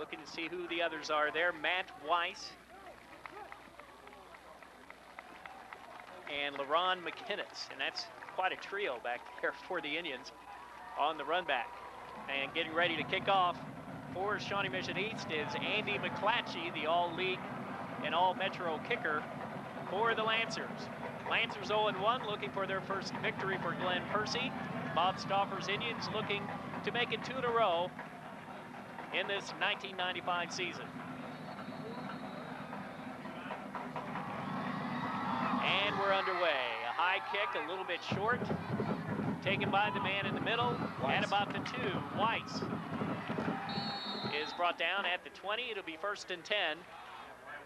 looking to see who the others are there. Matt Weiss and LaRon McInnes, and that's quite a trio back there for the Indians on the run back. And getting ready to kick off for Shawnee Mission East is Andy McClatchy, the all-league and all-metro kicker for the Lancers. Lancers 0-1, looking for their first victory for Glenn Percy. Bob Stauffer's Indians looking to make it 2 in a row in this 1995 season. And we're underway. A high kick, a little bit short, taken by the man in the middle at about the 2. Weiss is brought down at the 20. It'll be 1st and 10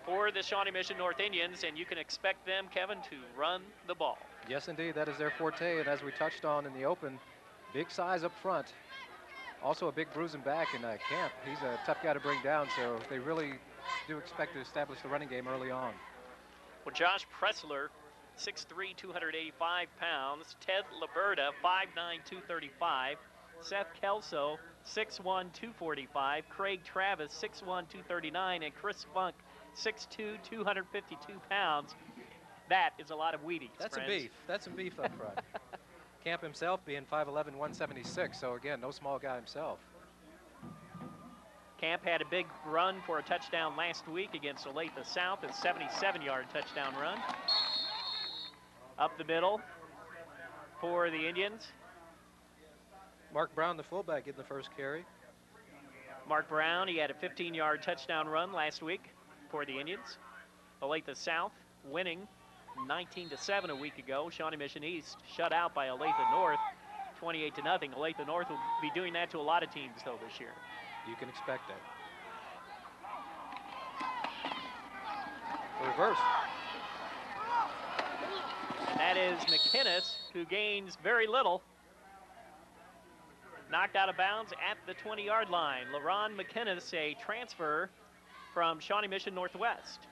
for the Shawnee Mission North Indians, and you can expect them, Kevin, to run the ball. Yes, indeed. That is their forte, and as we touched on in the open, big size up front. Also a big bruising back in Camp. He's a tough guy to bring down, so they really do expect to establish the running game early on. Well, Josh Pressler, 6'3", 285 pounds. Ted Liberta, 5'9", 235. Seth Kelso, 6'1", 245. Craig Travis, 6'1", 239. And Chris Funk, 6'2", 252 pounds. That is a lot of Wheaties, That's friends. some beef. That's some beef up front. Camp himself being 5'11", 176, so again, no small guy himself. Camp had a big run for a touchdown last week against Olathe South, a 77-yard touchdown run. Up the middle for the Indians. Mark Brown, the fullback, getting the first carry. Mark Brown, he had a 15-yard touchdown run last week for the Indians. Olathe South winning 19-7 a week ago. Shawnee Mission East shut out by Olathe North, 28-0. Olathe North will be doing that to a lot of teams, though, this year. You can expect that. Reverse. And that is McInnes, who gains very little. Knocked out of bounds at the 20-yard line. LaRon McInnes, a transfer from Shawnee Mission Northwest.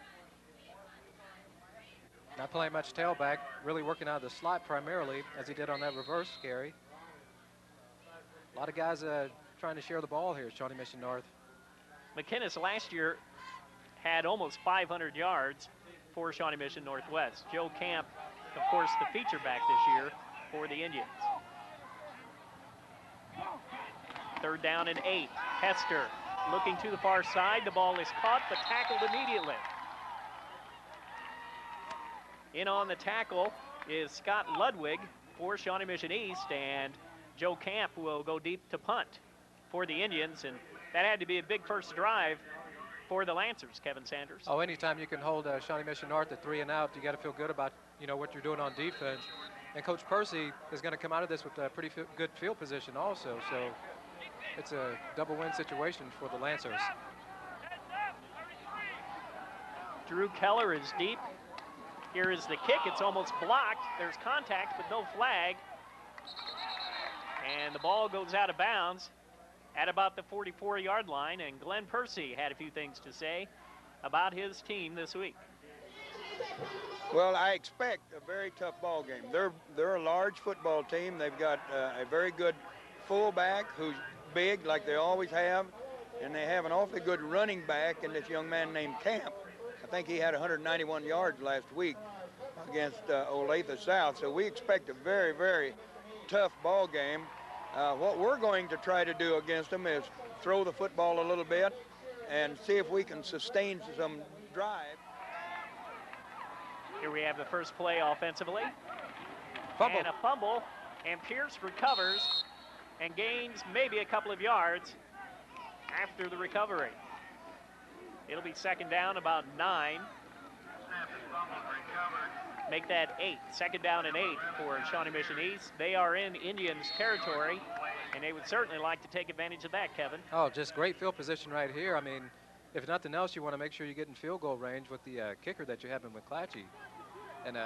Not playing much tailback, really working out of the slot primarily, as he did on that reverse carry. A lot of guys trying to share the ball here, Shawnee Mission North. McInnes last year had almost 500 yards for Shawnee Mission Northwest. Joe Camp, of course, the feature back this year for the Indians. 3rd down and 8. Hester looking to the far side. The ball is caught but tackled immediately. In on the tackle is Scott Ludwig for Shawnee Mission East, and Joe Camp will go deep to punt for the Indians, and that had to be a big first drive for the Lancers, Kevin Sanders. Oh, anytime you can hold Shawnee Mission North at 3 and out, you got to feel good about, you know, what you're doing on defense. And Coach Percy is going to come out of this with a pretty good field position also, so it's a double win situation for the Lancers. Drew Keller is deep. Here is the kick. It's almost blocked. There's contact, but no flag. And the ball goes out of bounds at about the 44-yard line, and Glenn Percy had a few things to say about his team this week. Well, I expect a very tough ball game. They're a large football team. They've got a very good fullback who's big, like they always have, and they have an awfully good running back in this young man named Camp. I think he had 191 yards last week against Olathe South. So we expect a very, very tough ball game. What we're going to try to do against them is throw the football a little bit and see if we can sustain some drive. Here we have the first play offensively. Fumble. And a fumble, and Pierce recovers and gains maybe a couple of yards after the recovery. It'll be 2nd down, about 9. Make that 8. 2nd down and 8 for Shawnee Mission East. They are in Indians territory, and they would certainly like to take advantage of that, Kevin. Oh, just great field position right here. I mean, if nothing else, you want to make sure you get in field goal range with the kicker that you have in McClatchy. And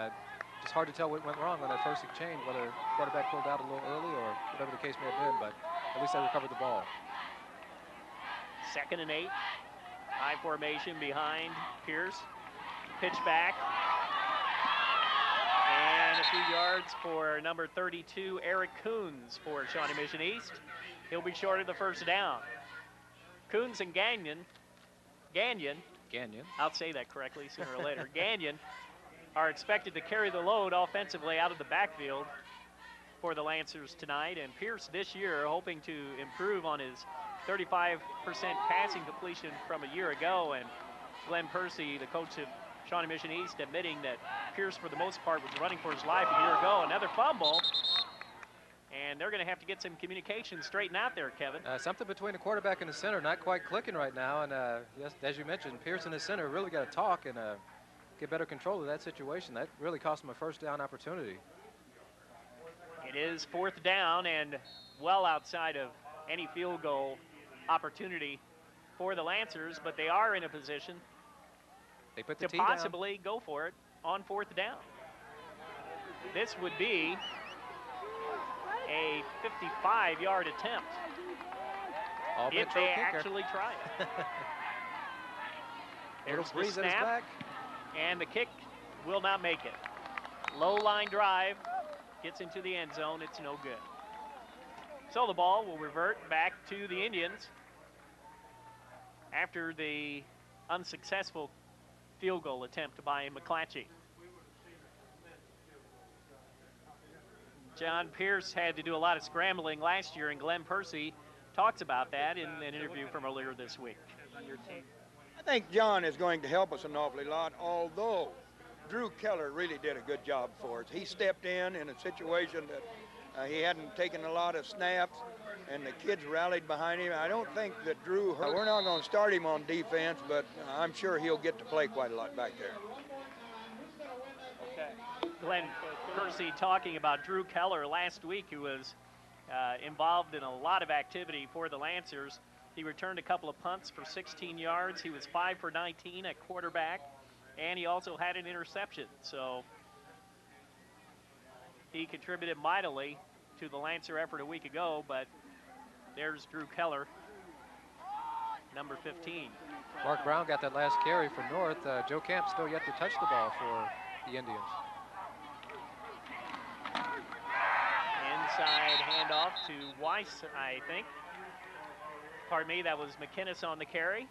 it's hard to tell what went wrong on that first exchange, whether quarterback pulled out a little early or whatever the case may have been, but at least they recovered the ball. 2nd and 8. High formation behind Pierce. Pitch back. And a few yards for number 32, Eric Coons for Shawnee Mission East. He'll be short of the 1st down. Coons and Gagnon, Gagnon. I'll say that correctly sooner or later, Gagnon are expected to carry the load offensively out of the backfield for the Lancers tonight. And Pierce this year hoping to improve on his 35% passing completion from a year ago. And Glenn Percy, the coach of Shawnee Mission East, admitting that Pierce, for the most part, was running for his life a year ago. Another fumble. And they're going to have to get some communication straightened out there, Kevin. Something between the quarterback and the center not quite clicking right now. And yes, as you mentioned, Pierce and the center really got to talk and get better control of that situation. That really cost them a first down opportunity. It is 4th down and well outside of any field goal opportunity for the Lancers, but they are in a position to possibly go for it on 4th down. This would be a 55-yard attempt if they actually try it. There's the snap, and the kick will not make it. Low line drive, gets into the end zone, it's no good. So the ball will revert back to the Indians after the unsuccessful field goal attempt by McClatchy. John Pierce had to do a lot of scrambling last year, and Glenn Percy talks about that in an interview from earlier this week. I think John is going to help us an awfully lot, although Drew Keller really did a good job for us. He stepped in a situation that he hadn't taken a lot of snaps, and the kids rallied behind him. I don't think that Drew hurt. We're not going to start him on defense, but I'm sure he'll get to play quite a lot back there. Glenn Percy talking about Drew Keller last week, who was involved in a lot of activity for the Lancers. He returned a couple of punts for 16 yards. He was 5 for 19 at quarterback, and he also had an interception. So he contributed mightily to the Lancer effort a week ago, but there's Drew Keller, number 15. Mark Brown got that last carry for North. Joe Camp still yet to touch the ball for the Indians. Inside handoff to Weiss, I think. Pardon me, that was McInnes on the carry.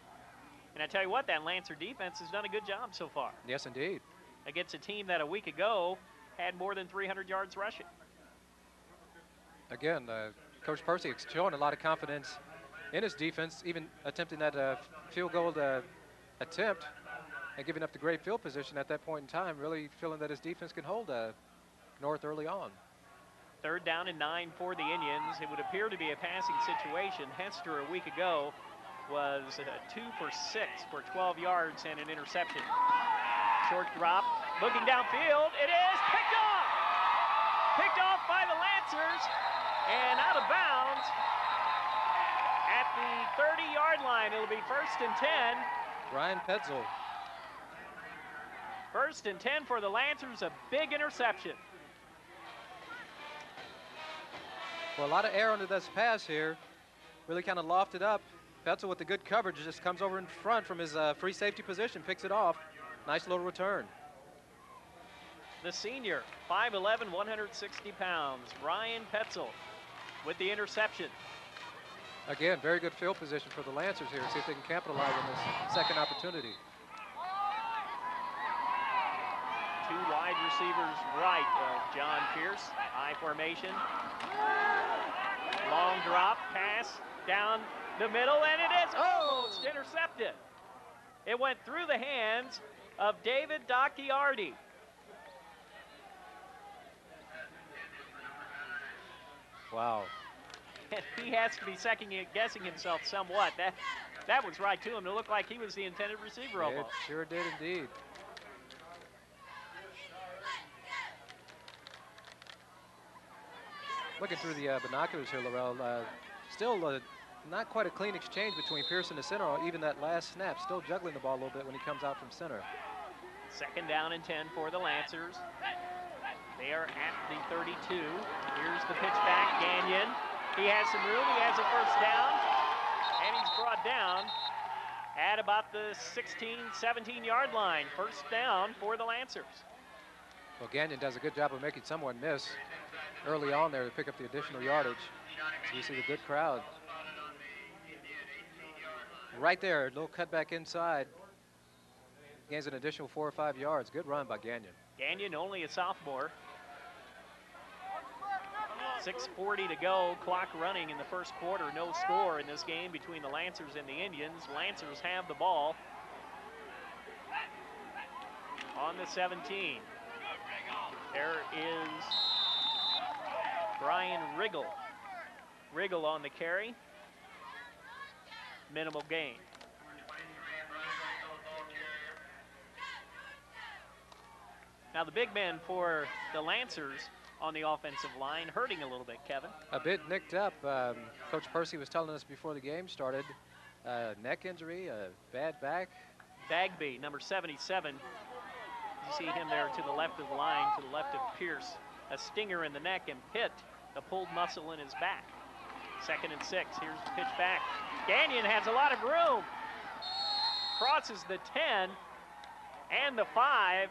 And I tell you what, that Lancer defense has done a good job so far. Yes, indeed. Against a team that a week ago had more than 300 yards rushing. Again, Coach Percy is showing a lot of confidence in his defense, even attempting that field goal attempt and giving up the great field position at that point in time, really feeling that his defense can hold North early on. 3rd down and 9 for the Indians. It would appear to be a passing situation. Hester a week ago was 2 for 6 for 12 yards and an interception. Short drop, looking downfield. It is picked off! Picked off by the Lancers and out of bounds at the 30-yard line. It'll be 1st and 10. Ryan Petzl. 1st and 10 for the Lancers, a big interception. Well, a lot of air under this pass here. Really kind of lofted up. Petzl with the good coverage just comes over in front from his free safety position, picks it off. Nice little return. The senior, 5'11", 160 pounds, Ryan Petzl with the interception. Again, very good field position for the Lancers here. See if they can capitalize on this second opportunity. 2 wide receivers right of John Pierce. I formation. Long drop, pass down the middle, and it is almost intercepted. It went through the hands of David Docchiardi. Wow. And he has to be second-guessing himself somewhat. That was right to him. It looked like he was the intended receiver almost. It sure did indeed. Looking through the binoculars here, Laurel, still not quite a clean exchange between Pierce and the center, or even that last snap. Still juggling the ball a little bit when he comes out from center. 2nd down and 10 for the Lancers. They are at the 32. Here's the pitch back, Gagnon. He has some room, he has a 1st down, and he's brought down at about the 16, 17-yard line. 1st down for the Lancers. Well, Gagnon does a good job of making someone miss early on there to pick up the additional yardage. So you see the good crowd. right there, a little cut back inside. Gains an additional 4 or 5 yards. Good run by Gagnon. Gagnon, only a sophomore. 6:40 to go, clock running in the first quarter. No score in this game between the Lancers and the Indians. Lancers have the ball on the 17. There is Brian Riggle. Riggle on the carry. Minimal gain. Now the big men for the Lancers on the offensive line hurting a little bit, Kevin. A bit nicked up. Coach Percy was telling us before the game started. Neck injury, a bad back. Bagby, number 77. You see him there to the left of the line, to the left of Pierce. A stinger in the neck, and Pitt, a pulled muscle in his back. 2nd and 6. Here's the pitch back. Gagnon has a lot of room. Crosses the 10 and the 5.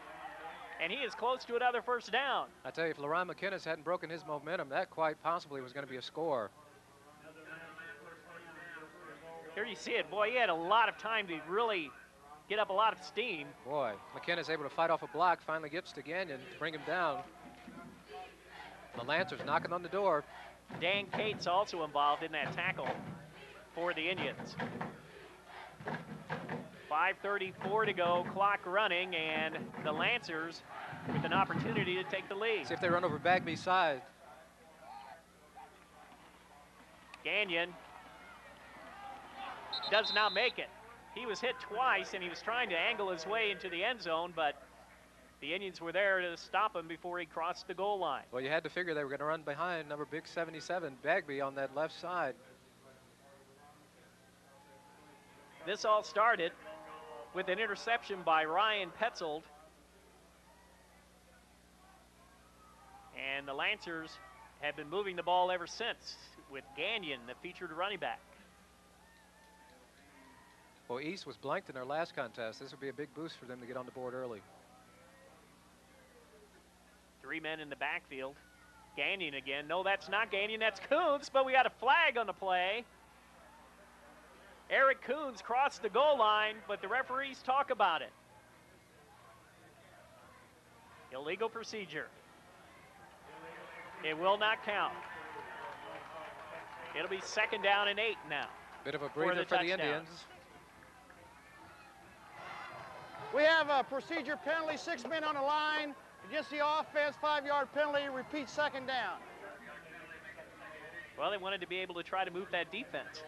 And he is close to another first down. I tell you, if LaRon McInnes hadn't broken his momentum, that quite possibly was going to be a score. Here you see it. Boy, he had a lot of time to really get up a lot of steam. Boy, McInnes able to fight off a block, finally gets to Gagnon to bring him down. The Lancers knocking on the door. Dan Cates also involved in that tackle for the Indians. 5:34 to go, clock running, and the Lancers with an opportunity to take the lead. See if they run over Bagby's side. Gagnon does not make it. He was hit twice, and he was trying to angle his way into the end zone, but the Indians were there to stop him before he crossed the goal line. Well, you had to figure they were going to run behind number big 77, Bagby, on that left side. This all started with an interception by Ryan Petzold. And the Lancers have been moving the ball ever since with Gagnon, the featured running back. Well, East was blanked in their last contest. This would be a big boost for them to get on the board early. 3 men in the backfield. Gagnon again. No, that's not Gagnon, that's Coons, but we got a flag on the play. Eric Coons crossed the goal line, but the referees talk about it. Illegal procedure. It will not count. It'll be 2nd down and 8 now. Bit of a breather for the Indians. We have a procedure penalty, 6 men on the line. Against the offense, 5-yard penalty, repeat 2nd down. Well, they wanted to be able to try to move that defense.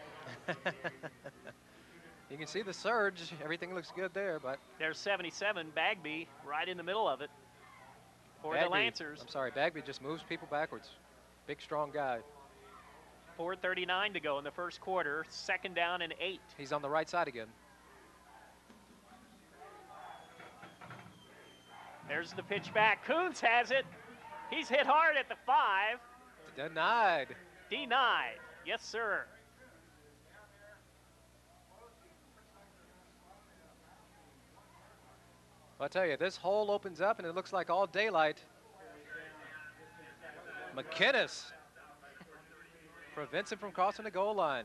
You can see the surge. Everything looks good there, but there's 77, Bagby, right in the middle of it for the Lancers. I'm sorry, Bagby just moves people backwards. Big, strong guy. 4:39 to go in the first quarter, 2nd down and 8. He's on the right side again. There's the pitch back. Coons has it. He's hit hard at the 5. Denied. Denied. Yes, sir. I'll tell you, this hole opens up and it looks like all daylight. McInnes prevents him from crossing the goal line.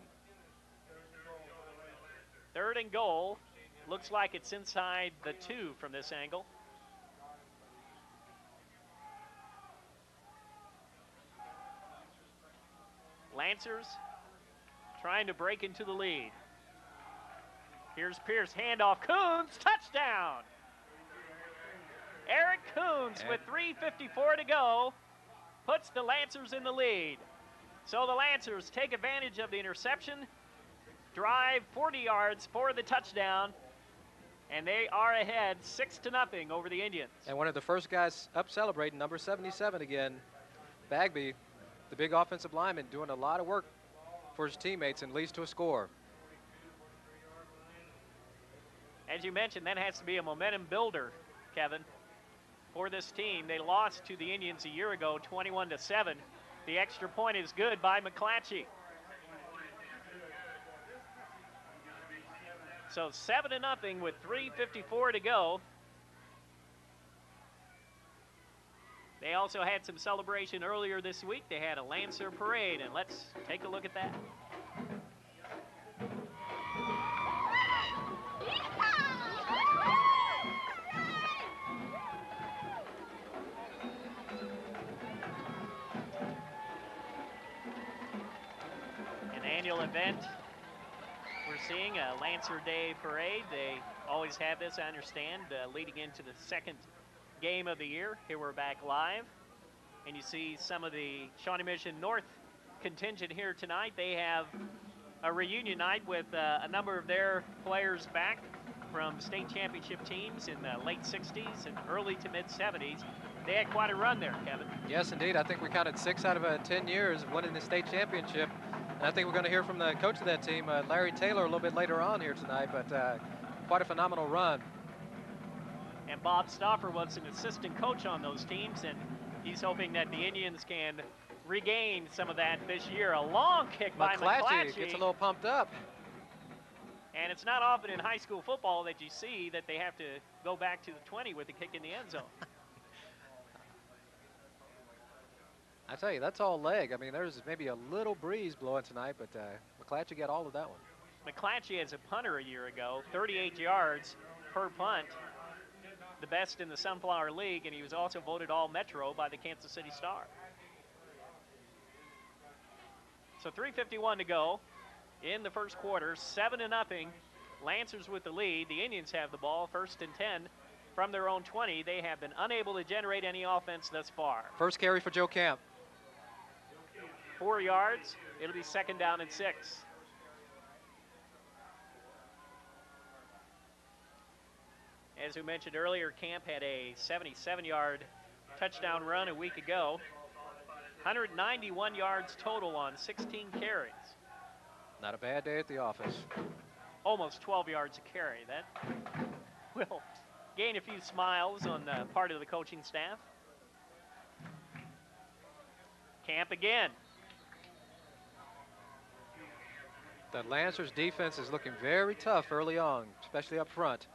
3rd and goal. Looks like it's inside the 2 from this angle. Lancers trying to break into the lead. Here's Pierce, handoff, Coons, touchdown! Eric Coons with 3:54 to go puts the Lancers in the lead. So the Lancers take advantage of the interception, drive 40 yards for the touchdown, and they are ahead 6-0 over the Indians. And one of the first guys up celebrating, number 77 again, Bagby, the big offensive lineman, doing a lot of work for his teammates and leads to a score. As you mentioned, that has to be a momentum builder, Kevin, for this team. They lost to the Indians a year ago, 21-7. The extra point is good by McClatchy. So 7-0 with 3:54 to go. They also had some celebration earlier this week. They had a Lancer parade, and let's take a look at that. annual event. We're seeing a Lancer Day Parade. They always have this, I understand, leading into the second game of the year. Here we're back live. And you see some of the Shawnee Mission North contingent here tonight. They have a reunion night with a number of their players back from state championship teams in the late 60s and early to mid 70s. They had quite a run there, Kevin. Yes, indeed. I think we counted 6 out of 10 years of winning the state championship. And I think we're going to hear from the coach of that team, Larry Taylor, a little bit later on here tonight, but quite a phenomenal run. And Bob Stauffer was an assistant coach on those teams, and he's hoping that the Indians can regain some of that this year. A long kick by McClatchy. Gets a little pumped up. And it's not often in high school football that you see that they have to go back to the 20 with a kick in the end zone. I tell you, that's all leg. I mean, there's maybe a little breeze blowing tonight, but McClatchy got all of that one. McClatchy as a punter a year ago, 38 yards per punt, the best in the Sunflower League, and he was also voted All-Metro by the Kansas City Star. So 3:51 to go in the first quarter, 7-0. Lancers with the lead. The Indians have the ball, 1st and 10 from their own 20. They have been unable to generate any offense thus far. First carry for Joe Camp. 4 yards. It'll be 2nd down and 6. As we mentioned earlier, Camp had a 77-yard touchdown run a week ago. 191 yards total on 16 carries. Not a bad day at the office. Almost 12 yards a carry. That will gain a few smiles on the part of the coaching staff. Camp again. The Lancers defense is looking very tough early on, especially up front.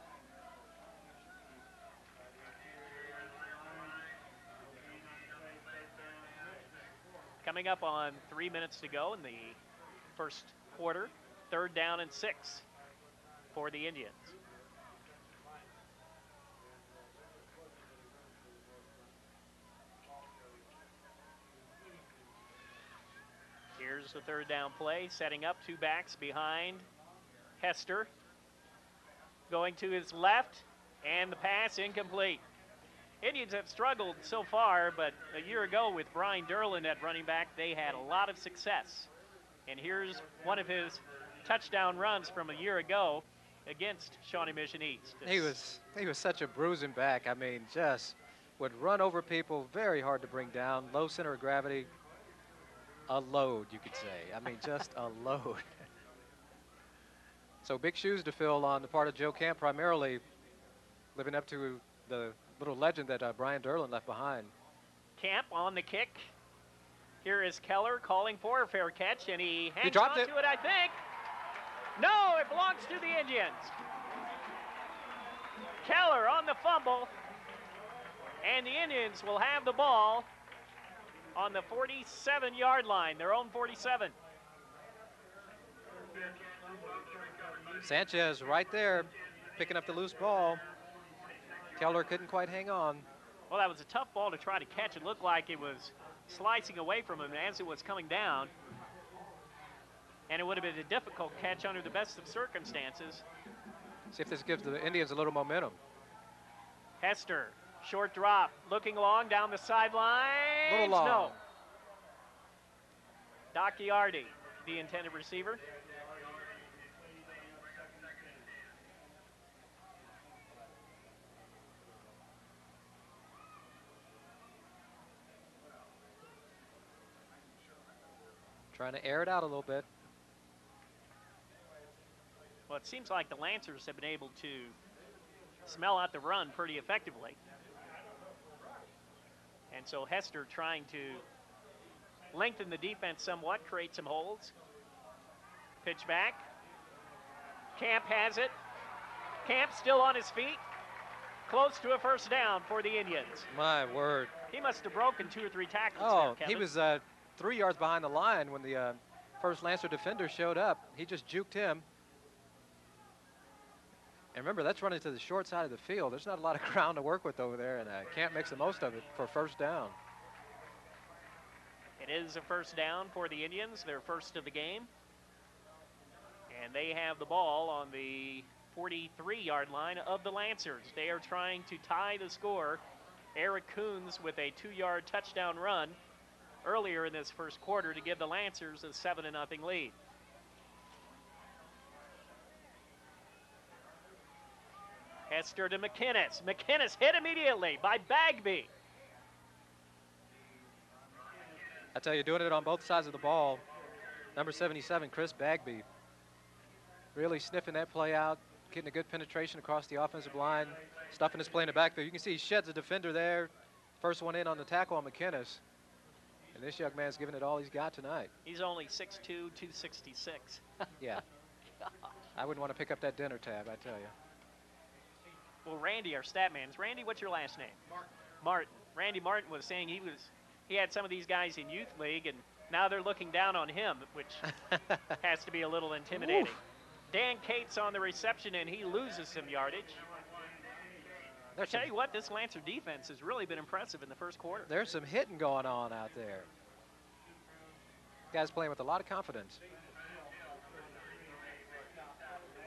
Coming up on 3 minutes to go in the first quarter, 3rd down and 6 for the Indians. Here's the 3rd down play, setting up 2 backs behind Hester. Going to his left, and the pass incomplete. Indians have struggled so far, but a year ago with Brian Derlin at running back, they had a lot of success. And here's one of his touchdown runs from a year ago against Shawnee Mission East. He was such a bruising back. I mean, just would run over people, very hard to bring down, low center of gravity, a load, you could say. I mean, just a load. So big shoes to fill on the part of Joe Camp, primarily living up to the little legend that Brian Derlin left behind. Camp on the kick. Here is Keller calling for a fair catch, and he hangs dropped on to it, I think. No, it belongs to the Indians. Keller on the fumble, and the Indians will have the ball on the 47-yard line, their own 47. Sanchez right there, picking up the loose ball. Keller couldn't quite hang on. Well, that was a tough ball to try to catch. It looked like it was slicing away from him as it was coming down. And it would have been a difficult catch under the best of circumstances. See if this gives the Indians a little momentum. Hester, short drop, looking long down the sideline. Little long. No. Docchiardi, the intended receiver. Trying to air it out a little bit. Well, it seems like the Lancers have been able to smell out the run pretty effectively. And so Hester trying to lengthen the defense somewhat, create some holes. Pitch back. Camp has it. Camp still on his feet. Close to a first down for the Indians. My word. He must have broken 2 or 3 tackles. Oh, there, he was 3 yards behind the line when the first Lancer defender showed up. He just juked him. And remember, that's running to the short side of the field. There's not a lot of ground to work with over there, and Camp makes the most of it for first down. It is a first down for the Indians, their first of the game. And they have the ball on the 43-yard line of the Lancers. They are trying to tie the score. Eric Coons with a 2-yard touchdown run earlier in this first quarter to give the Lancers a 7-0 lead. Hester to McInnes. McInnes hit immediately by Bagby. I tell you, doing it on both sides of the ball. Number 77, Chris Bagby, really sniffing that play out, getting a good penetration across the offensive line, stuffing his play in the backfield. You can see he sheds a defender there. First one in on the tackle on McInnes. And this young man's giving it all he's got tonight. He's only 6'2", 266. Yeah. I wouldn't want to pick up that dinner tab, I tell you. Well, Randy, our stat man. Randy, what's your last name? Martin. Randy Martin was saying he had some of these guys in youth league, and now they're looking down on him, which has to be a little intimidating. Oof. Dan Cates on the reception, and he loses some yardage. I'll tell you what, this Lancer defense has really been impressive in the first quarter. There's some hitting going on out there. Guys playing with a lot of confidence.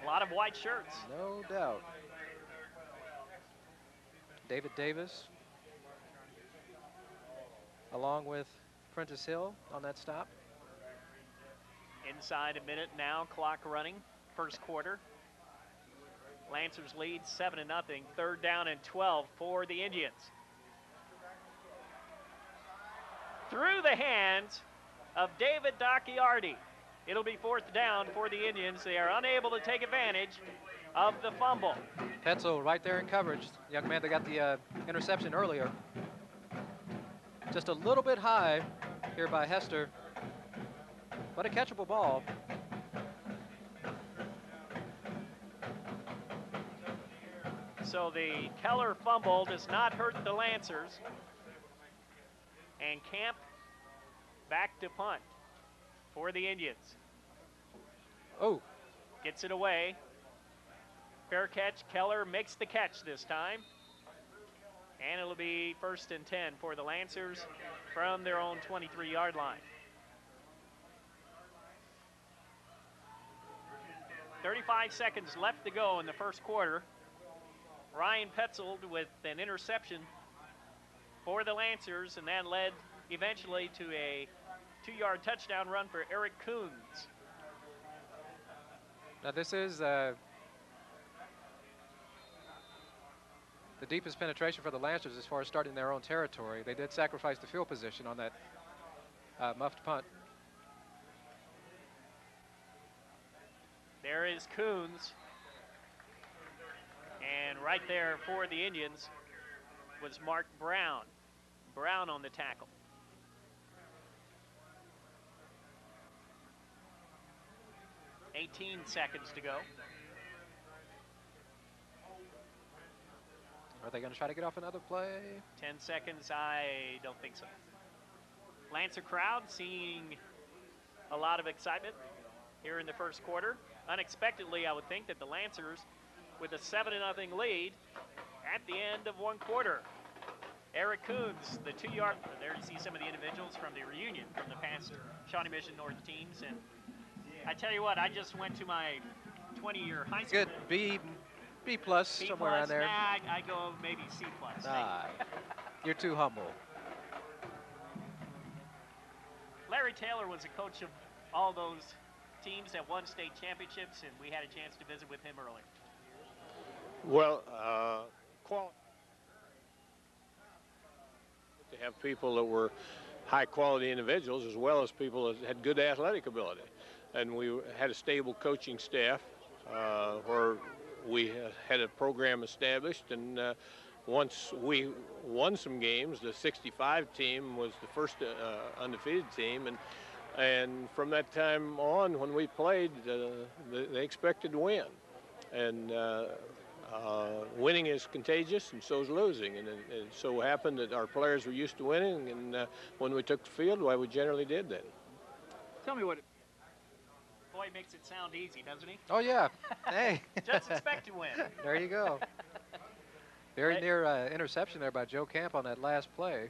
A lot of white shirts. No doubt. David Davis, along with Prentice Hill on that stop. Inside a minute now, clock running, first quarter. Lancers lead 7-0, third down and 12 for the Indians. Through the hands of David Docchiardi. It'll be fourth down for the Indians. They are unable to take advantage of the fumble. Petzel right there in coverage. Young man that got the interception earlier. Just a little bit high here by Hester, but a catchable ball. So the Keller fumble does not hurt the Lancers. And Camp back to punt for the Indians. Oh. Gets it away. Fair catch. Keller makes the catch this time. And it'll be 1st and 10 for the Lancers from their own 23-yard line. 35 seconds left to go in the first quarter. Ryan Petzold with an interception for the Lancers, and that led eventually to a 2-yard touchdown run for Eric Coons. Now this is the deepest penetration for the Lancers as far as starting their own territory. They did sacrifice the field position on that muffed punt. There is Coons. And right there for the Indians was Mark Brown. Brown on the tackle. $18 seconds to go. Are they going to try to get off another play? 10 seconds, I don't think so. Lancer crowd seeing a lot of excitement here in the first quarter. Unexpectedly, I would think that the Lancers, with a 7-0 lead at the end of one quarter. Eric Coons, the 2-yard, there you see some of the individuals from the reunion from the past Shawnee Mission North teams. And I tell you what, I just went to my 20-year high school. Good, B plus, somewhere around there. Nah, I go maybe C plus. Ah, you're too humble. Larry Taylor was a coach of all those teams that won state championships, and we had a chance to visit with him earlier. Well, to have people that were high-quality individuals as well as people that had good athletic ability. And we had a stable coaching staff where we had a program established, and once we won some games, the 65 team was the first undefeated team, and from that time on, when we played, they expected to win. And winning is contagious, and so is losing. And it so happened that our players were used to winning, and when we took the field, well, we generally did that. Tell me what it... Boy, makes it sound easy, doesn't he? Oh, yeah. Hey. Just expect to win. There you go. Very near interception there by Joe Camp on that last play.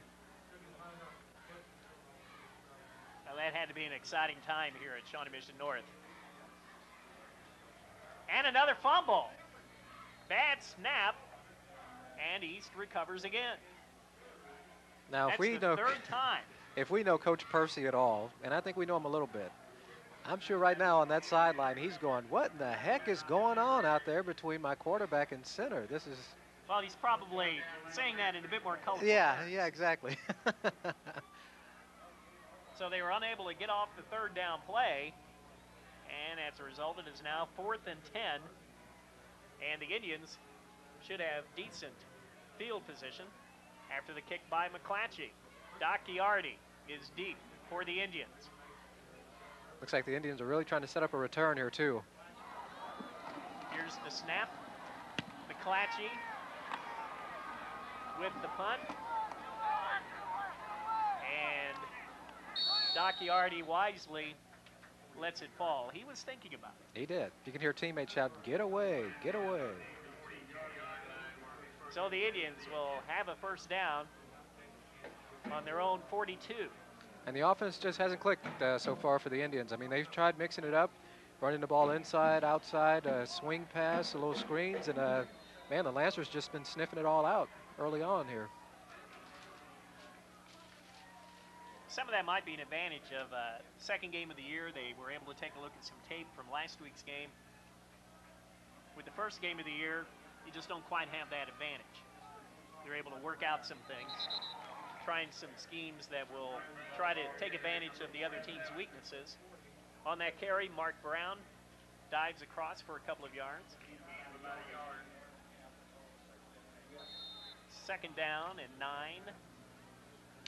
Well, that had to be an exciting time here at Shawnee Mission North. And another fumble. Bad snap, and East recovers again. Now, That's if we the know, third time. if we know Coach Percy at all, and I think we know him a little bit, I'm sure right now on that sideline he's going, what in the heck is going on out there between my quarterback and center? This is... Well, he's probably saying that in a bit more colorful Yeah, terms. yeah, exactly. So they were unable to get off the third down play, and as a result, it is now 4th and 10, and the Indians should have decent field position after the kick by McClatchy. Doc Giardi is deep for the Indians. Looks like the Indians are really trying to set up a return here, too. Here's the snap. McClatchy with the punt. And Doc Giardi wisely lets it fall. He was thinking about it. He did. You can hear teammates shout, get away, get away. So the Indians will have a first down on their own 42. And the offense just hasn't clicked so far for the Indians. I mean, they've tried mixing it up, running the ball inside, outside, swing pass, a little screens, and man, the Lancers just been sniffing it all out early on here. Some of that might be an advantage of second game of the year. They were able to take a look at some tape from last week's game. With the first game of the year, you just don't quite have that advantage. They're able to work out some things, trying some schemes that will try to take advantage of the other team's weaknesses. On that carry, Mark Brown dives across for a couple of yards. Second down and 9.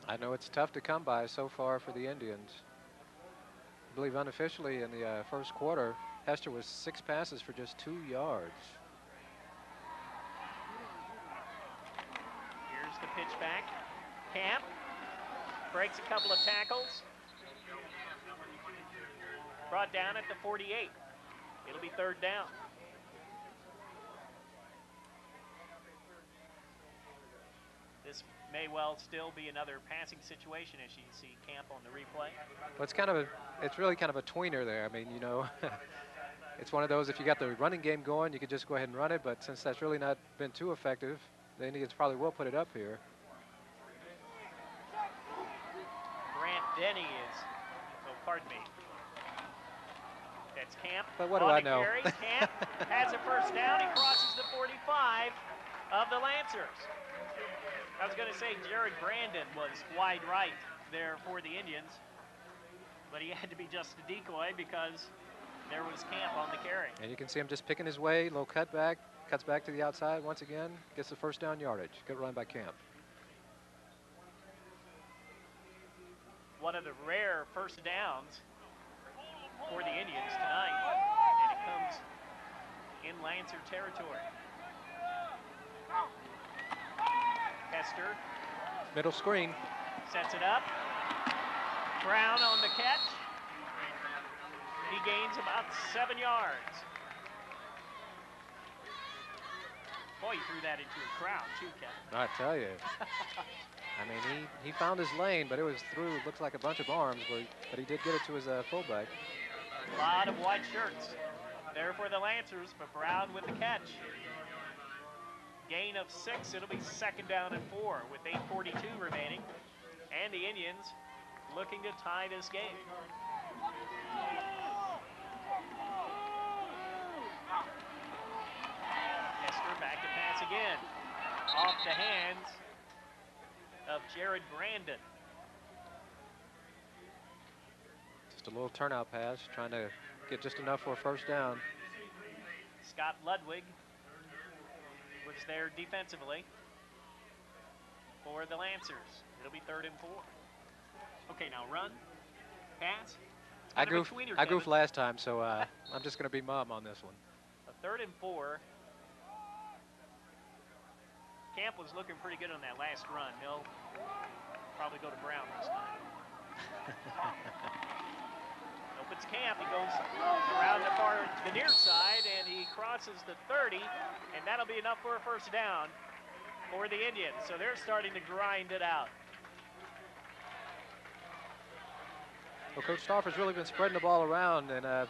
I know it's tough to come by so far for the Indians. I believe unofficially in the first quarter, Hester was 6 passes for just 2 yards. Here's the pitch back. Camp breaks a couple of tackles. Brought down at the 48. It'll be third down. This may well still be another passing situation as you see Camp on the replay. Well, it's really kind of a tweener there. I mean, you know, it's one of those, if you got the running game going, you could just go ahead and run it, but since that's really not been too effective, the Indians probably will put it up here. Grant Denny is, oh, pardon me. That's Camp. But what do on I the know? Carry. Camp has a first down. He crosses the 45 of the Lancers. I was going to say Jared Brandon was wide right there for the Indians, but he had to be just a decoy because there was Camp on the carry. And you can see him just picking his way, little cutback, cuts back to the outside once again, gets the first down yardage. Good run by Camp. One of the rare first downs for the Indians tonight, and it comes in Lancer territory. Hester Middle screen. sets it up. Brown on the catch. He gains about 7 yards. Boy, he threw that into a crowd too, Kevin. I tell you. I mean, he found his lane, but it was through, looks like a bunch of arms, but he did get it to his fullback. A lot of white shirts there for the Lancers, but Brown with the catch. Gain of 6, it'll be second down and 4 with 8:42 remaining. And the Indians looking to tie this game. Hester back to pass again. Off the hands of Jared Brandon. Just a little turnout pass, trying to get just enough for a first down. Scott Ludwig was there defensively for the Lancers. It'll be 3rd and 4. Okay, now run, pass. I goofed last time, so I'm just going to be mum on this one. A 3rd and 4. Camp was looking pretty good on that last run. He'll probably go to Brown this time. Nope, it's Camp. He goes around the near side, and he crosses the 30, and that'll be enough for a first down for the Indians. So they're starting to grind it out. Well, Coach Stauffer's really been spreading the ball around, and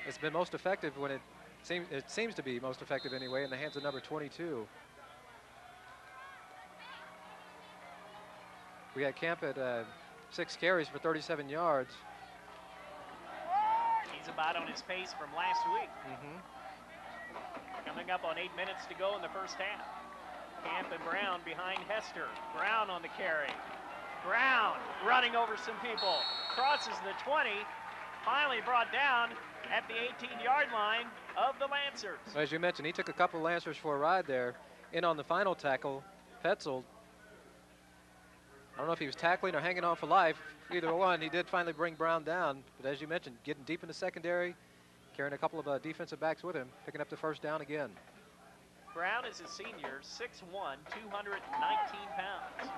it's been most effective when It seems to be most effective anyway in the hands of number 22. We had Camp at 6 carries for 37 yards. He's about on his pace from last week. Coming up on 8 minutes to go in the first half. Camp and Brown behind Hester. Brown on the carry. Brown running over some people. Crosses the 20. Finally brought down at the 18-yard line of the Lancers. As you mentioned, he took a couple of Lancers for a ride there. In on the final tackle, Petzel. I don't know if he was tackling or hanging on for life. Either one, he did finally bring Brown down. But as you mentioned, getting deep in the secondary, carrying a couple of defensive backs with him, picking up the first down again. Brown is a senior, 6'1", 219 pounds.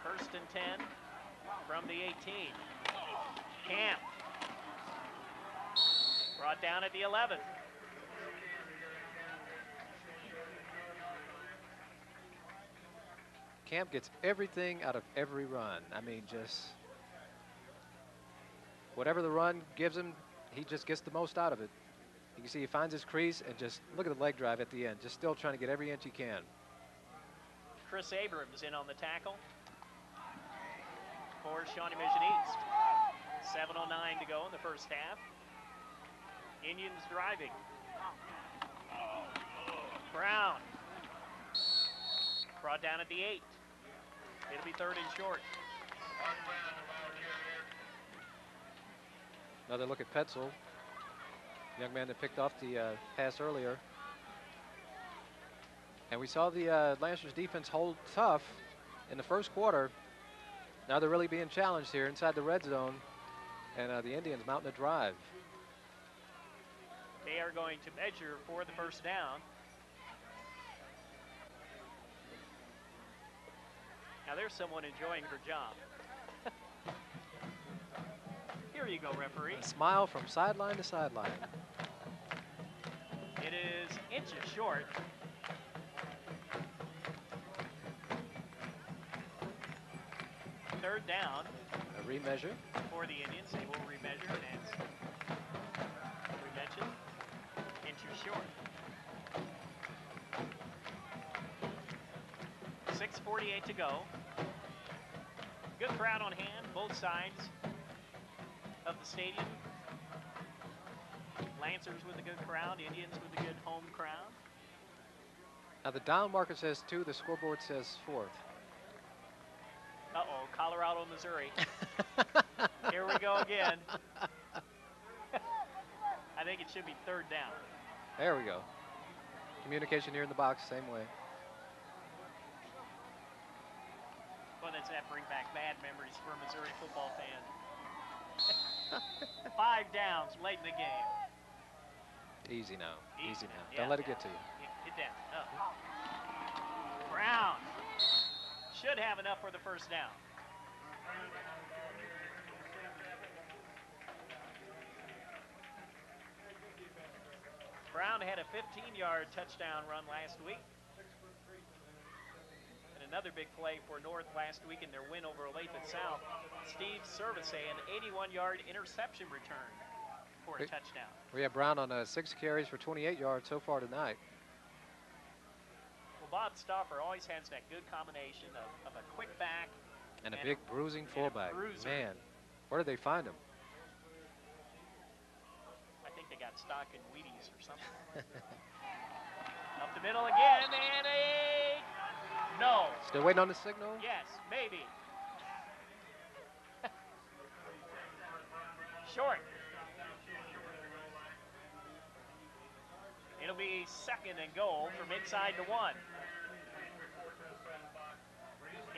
First and 10 from the 18. Camp. Brought down at the 11. Camp gets everything out of every run. I mean, just whatever the run gives him, he just gets the most out of it. You can see he finds his crease and just look at the leg drive at the end, just still trying to get every inch he can. Chris Abrams in on the tackle for Shawnee Mission East. 7:09 to go in the first half. Indians driving. Brown. Brought down at the 8. It'll be 3rd and short. Another look at Petzel, young man that picked off the pass earlier. And we saw the Lancers defense hold tough in the first quarter. Now they're really being challenged here inside the red zone, and the Indians mounting a drive. They are going to measure for the first down. Now there's someone enjoying her job. Here you go, referee. A smile from sideline to sideline. It is inches short. Third down. A remeasure. For the Indians, they will remeasure, and as we mentioned, inches short. 6:48 to go. Good crowd on hand, both sides of the stadium. Lancers with a good crowd, Indians with a good home crowd. Now the down marker says 2, the scoreboard says 4th. Uh-oh, Colorado, Missouri. Here we go again. I think it should be 3rd down. There we go. Communication here in the box, same way. Boy, does that bring back bad memories for a Missouri football fan. 5 downs late in the game. Easy now. Easy now. Yeah, Don't let it get to you. Get down. Up. Brown should have enough for the first down. Brown had a 15-yard touchdown run last week. And another big play for North last week in their win over Olathe South. Steve Service, an 81-yard interception return for a touchdown. We have Brown on 6 carries for 28 yards so far tonight. Well, Bob Stauffer always has that good combination of a quick back and a big bruising fullback. Man, where did they find him? I think they got stock in Wheaties or something. Up the middle again, and no. Still waiting on the signal? Yes, maybe. Short. It'll be 2nd and goal from inside the 1.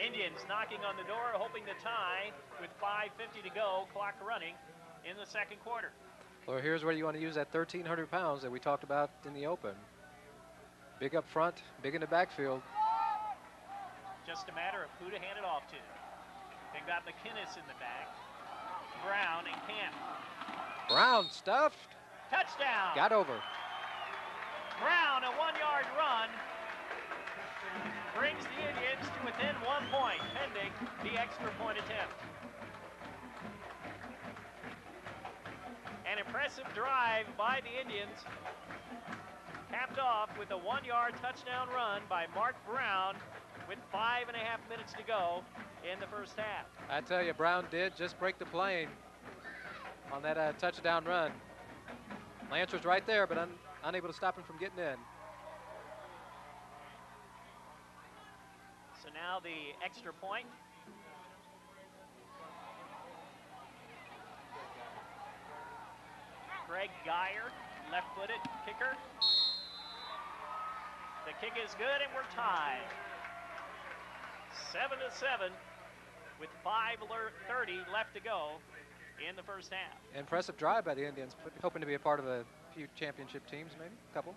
Indians knocking on the door, hoping to tie with 5:50 to go, clock running in the second quarter. Well, here's where you want to use that 1,300 pounds that we talked about in the open. Big up front, big in the backfield. Just a matter of who to hand it off to. They've got McInnes in the back. Brown and Camp. Brown stuffed. Touchdown. Got over. Brown, a 1-yard run, brings the Indians to within 1 point, pending the extra point attempt. impressive drive by the Indians, capped off with a 1-yard touchdown run by Mark Brown with 5.5 minutes to go in the first half. I tell you, Brown did just break the plane on that touchdown run. Lancer's right there, but unable to stop him from getting in. So now the extra point. Greg Geyer, left-footed kicker. The kick is good, and we're tied. 7-7 with 5:30 left to go in the first half. Impressive drive by the Indians, hoping to be a part of a few championship teams, maybe a couple.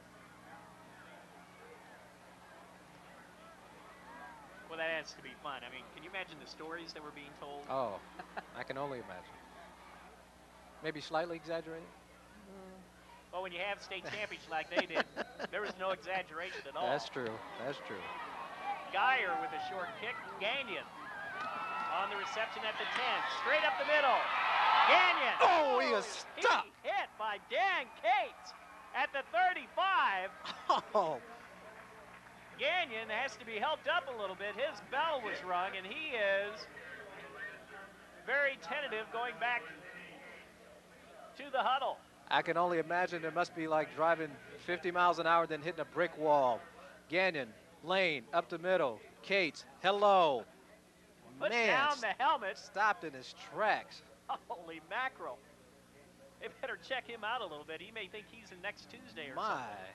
Well, that has to be fun. I mean, can you imagine the stories that were being told? Oh, I can only imagine. Maybe slightly exaggerated? Well, when you have state champions like they did, there was no exaggeration at all. That's true. That's true. Geyer with a short kick. Gagnon on the reception at the 10. Straight up the middle. Gagnon. Oh, he is stopped. He hit by Dan Cates at the 35. Oh. Gagnon has to be helped up a little bit. His bell was rung, and he is very tentative going back to the huddle. I can only imagine it must be like driving 50 miles an hour, then hitting a brick wall. Gagnon, Lane, up the middle. Cates, hello. Put Man, down the helmet. stopped in his tracks. Holy mackerel. They better check him out a little bit. He may think he's in next Tuesday or My. something.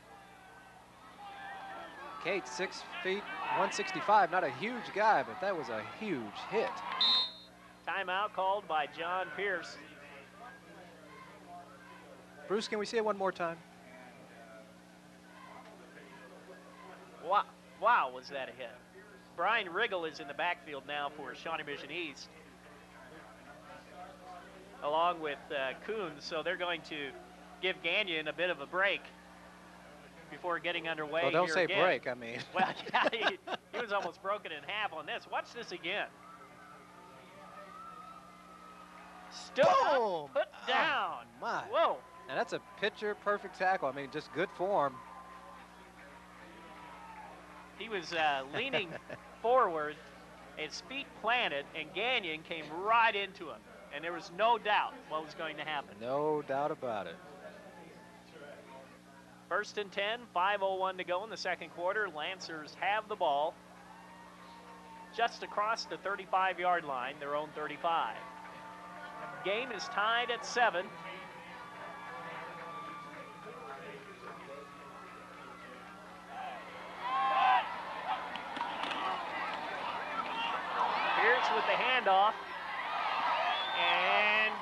Cates, 6 feet, 165. Not a huge guy, but that was a huge hit. Timeout called by John Pierce. Bruce, can we see it one more time? Wow, wow, was that a hit. Brian Riggle is in the backfield now for Shawnee Mission East, along with Coons, so they're going to give Gagnon a bit of a break before getting underway. Well, don't here say again. break, I mean. Well, yeah, he was almost broken in half on this. Watch this again. Stood Boom! up, put down. Oh, my. Whoa. And that's a picture-perfect tackle. I mean, just good form. He was leaning forward, his feet planted, and Gagnon came right into him. And there was no doubt what was going to happen. No doubt about it. 1st and 10, 5:01 to go in the second quarter. Lancers have the ball just across the 35-yard line, their own 35. Game is tied at 7. Pierce with the handoff. And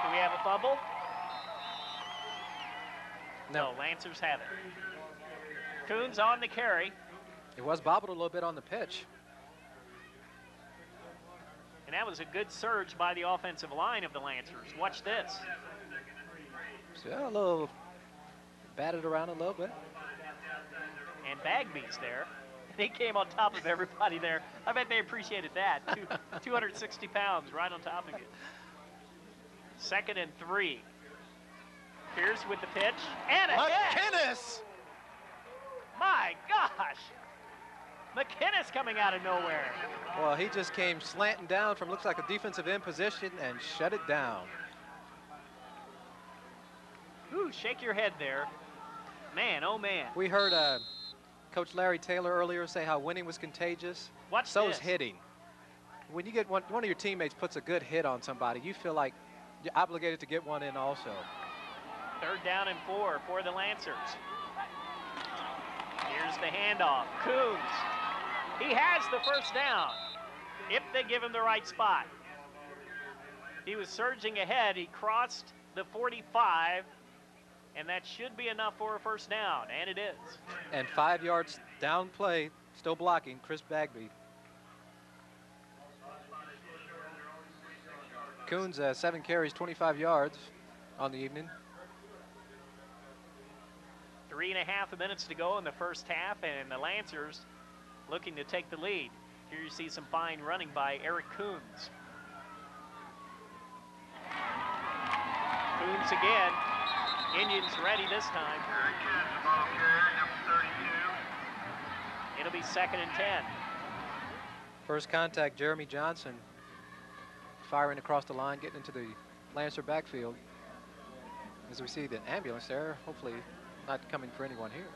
do we have a fumble? No, Lancers have it. Coons on the carry. It was bobbled a little bit on the pitch. And that was a good surge by the offensive line of the Lancers. Watch this. So a little batted around a little bit. And Bagby's there. He came on top of everybody there. I bet they appreciated that. 260 pounds right on top of you. 2nd and 3. Pierce with the pitch. And a hit. McInnes! My gosh. McInnes coming out of nowhere. Well, he just came slanting down from looks like a defensive end position and shut it down. Ooh, shake your head there. Man, oh man. We heard Coach Larry Taylor earlier say how winning was contagious. Watch So this. is hitting. When you get one of your teammates puts a good hit on somebody, you feel like you're obligated to get one in also. 3rd down and 4 for the Lancers. Here's the handoff. Coons. He has the first down if they give him the right spot. He was surging ahead. He crossed the 45, and that should be enough for a first down, and it is. And 5 yards down play, still blocking, Chris Bagby. Coons, 7 carries, 25 yards on the evening. 3.5 minutes to go in the first half, and the Lancers looking to take the lead. Here you see some fine running by Eric Coons. Coons again. Indians ready this time. It'll be 2nd and 10. First contact, Jeremy Johnson firing across the line, getting into the Lancer backfield. As we see the ambulance there, hopefully not coming for anyone here.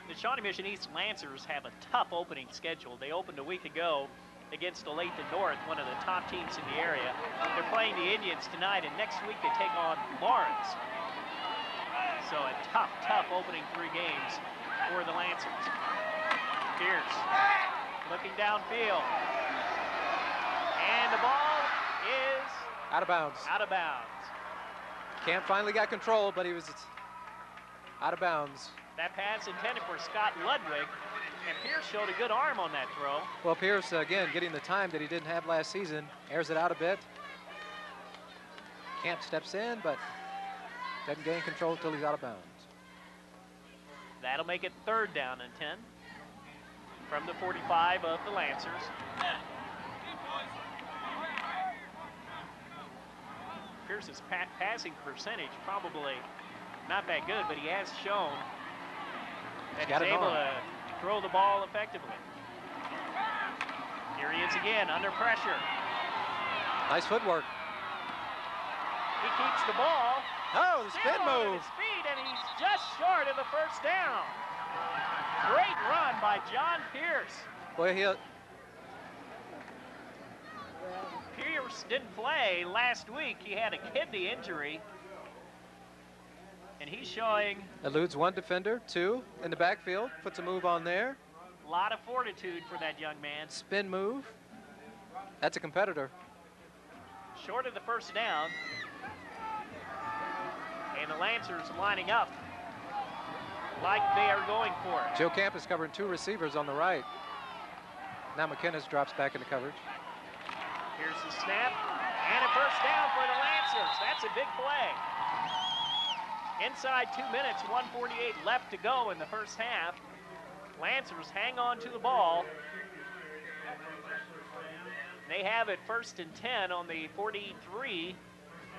The Shawnee Mission East Lancers have a tough opening schedule. They opened a week ago against Olathe North, one of the top teams in the area. They're playing the Indians tonight, and next week they take on Lawrence. So a tough opening 3 games for the Lancers. Pierce looking downfield. And the ball is out of bounds. Out of bounds. Camp finally got control, but he was out of bounds. That pass intended for Scott Ludwig, and Pierce showed a good arm on that throw. Well, Pierce, again, getting the time that he didn't have last season, airs it out a bit. Camp steps in, but doesn't gain control until he's out of bounds. That'll make it 3rd down and 10 from the 45 of the Lancers. Pierce's passing percentage probably not that good, but he has shown that he's able to throw the ball effectively. Here he is again, under pressure. Nice footwork. He keeps the ball. Oh, the spin move. His feet, and he's just short of the 1st down. Great run by John Pierce. Boy, Pierce didn't play last week. He had a kidney injury. And he's showing... Eludes 1 defender, 2 in the backfield, puts a move on there. A lot of fortitude for that young man. Spin move. That's a competitor. Short of the 1st down. And the Lancers lining up like they are going for it. Joe Camp is covering 2 receivers on the right. Now McInnes drops back into coverage. Here's the snap, and a 1st down for the Lancers. That's a big play. Inside 2 minutes, 1:48 left to go in the 1st half. Lancers hang on to the ball. They have it 1st and 10 on the 43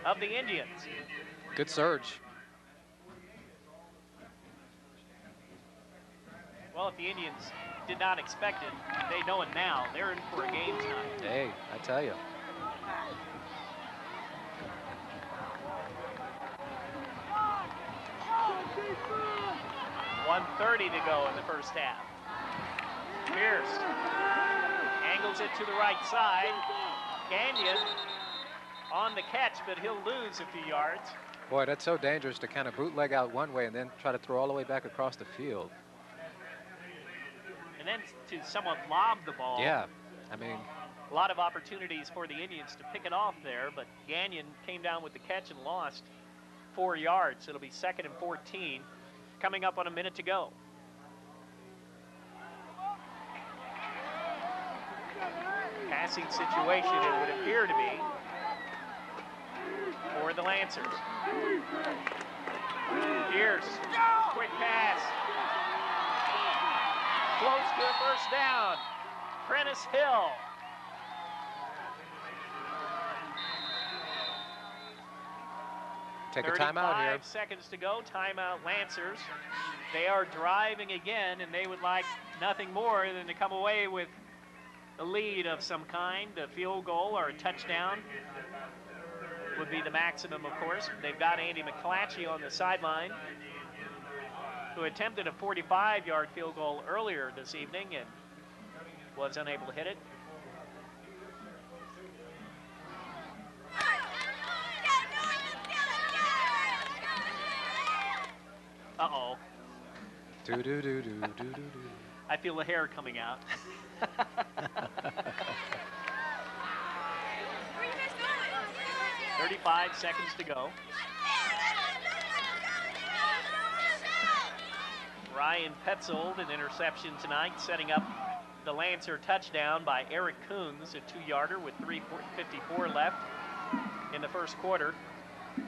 of the Indians. Good surge. Well, if the Indians did not expect it, they know it now. They're in for a game tonight. Hey, I tell you. .130 to go in the 1st half. Pierce angles it to the right side. Gagnon on the catch, but he'll lose a few yards. Boy, that's so dangerous to kind of bootleg out one way and then try to throw all the way back across the field. And then to somewhat lob the ball. Yeah, I mean. A lot of opportunities for the Indians to pick it off there, but Gagnon came down with the catch and lost 4 yards. It'll be 2nd and 14, coming up on a minute to go. Passing situation, it would appear to be, for the Lancers. Pierce, quick pass. Close to a 1st down. Prentice Hill. Take a timeout here. 35 seconds to go. Timeout Lancers. They are driving again, and they would like nothing more than to come away with a lead of some kind. A field goal or a touchdown would be the maximum, of course. They've got Andy McClatchy on the sideline, who attempted a 45-yard field goal earlier this evening and was unable to hit it. Uh-oh. Do-do-do-do-do-do-do. I feel the hair coming out. 35 seconds to go. Ryan Petzold, an interception tonight, setting up the Lancer touchdown by Eric Coons, a 2-yarder with 3:54 left in the 1st quarter.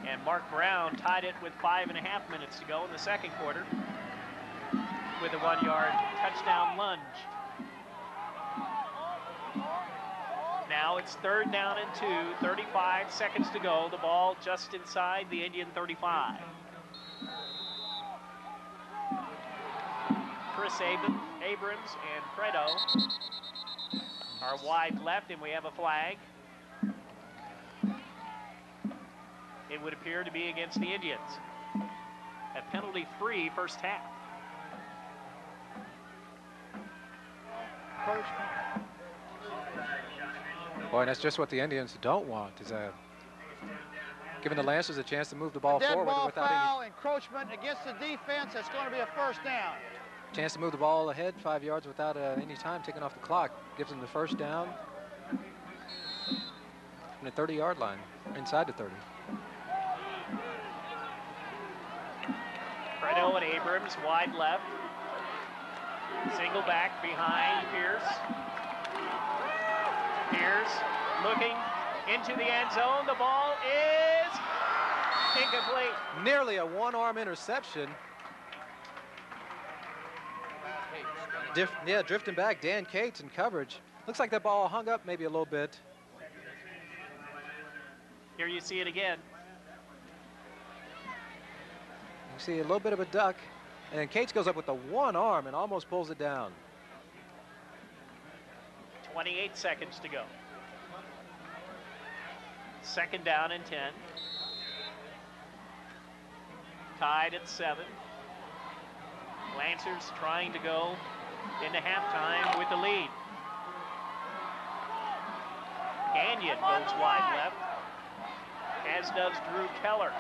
And Mark Brown tied it with 5.5 minutes to go in the 2nd quarter with a 1-yard touchdown lunge. Now it's 3rd down and 2, 35 seconds to go. The ball just inside the Indian 35. Chris Abrams and Fredo are wide left, and we have a flag. It would appear to be against the Indians. A penalty-free first half. Boy, that's just what the Indians don't want, is giving the Lancers a chance to move the ball forward Dead ball without foul, encroachment against the defense. That's going to be a first down. any chance to move the ball ahead 5 yards without any time taken off the clock. Gives them the first down on the 30-yard line, inside the 30. Fredo and Abrams wide left. Single back behind Pierce. Pierce looking into the end zone. The ball is incomplete. Nearly a one-arm interception. Drifting back, Dan Cates in coverage. Looks like that ball hung up maybe a little bit. Here you see it again. You see a little bit of a duck, and then Cates goes up with the one arm and almost pulls it down. 28 seconds to go. 2nd down and 10. Tied at 7. Lancers trying to go into halftime with the lead. Gagnon goes wide left, as does Drew Keller.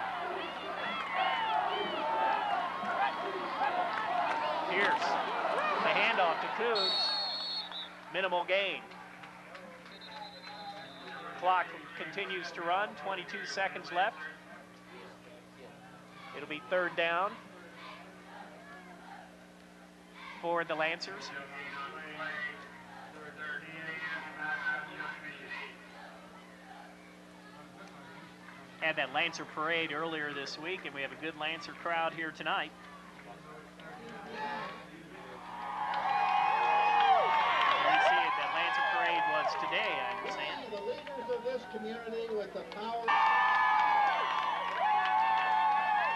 Pierce, the handoff to Coons. Minimal gain. Clock continues to run, 22 seconds left. It'll be 3rd down for the Lancers. Had that Lancer parade earlier this week, and we have a good Lancer crowd here tonight. Today, I understand. The leaders of this community with the power.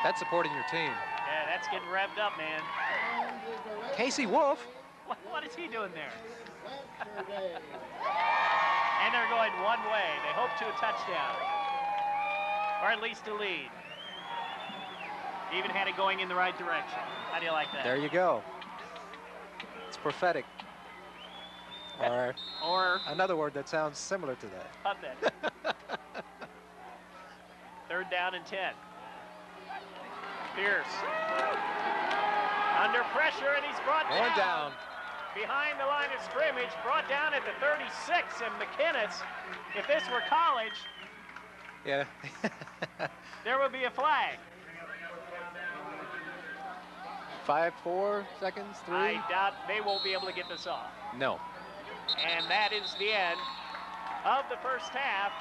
That's supporting your team. Yeah, that's getting revved up, man. Casey Wolf. What is he doing there? And they're going one way. They hope to a touchdown. Or at least a lead. Even had it going in the right direction. How do you like that? There you go. It's prophetic. Or another word that sounds similar to that. Pathetic. 3rd down and 10. Pierce. Under pressure, and he's brought down. Behind the line of scrimmage, brought down at the 36, and McKinnis, if this were college, yeah, there would be a flag. 5, 4 seconds, 3. I doubt they won't be able to get this off. No. And that is the end of the first half.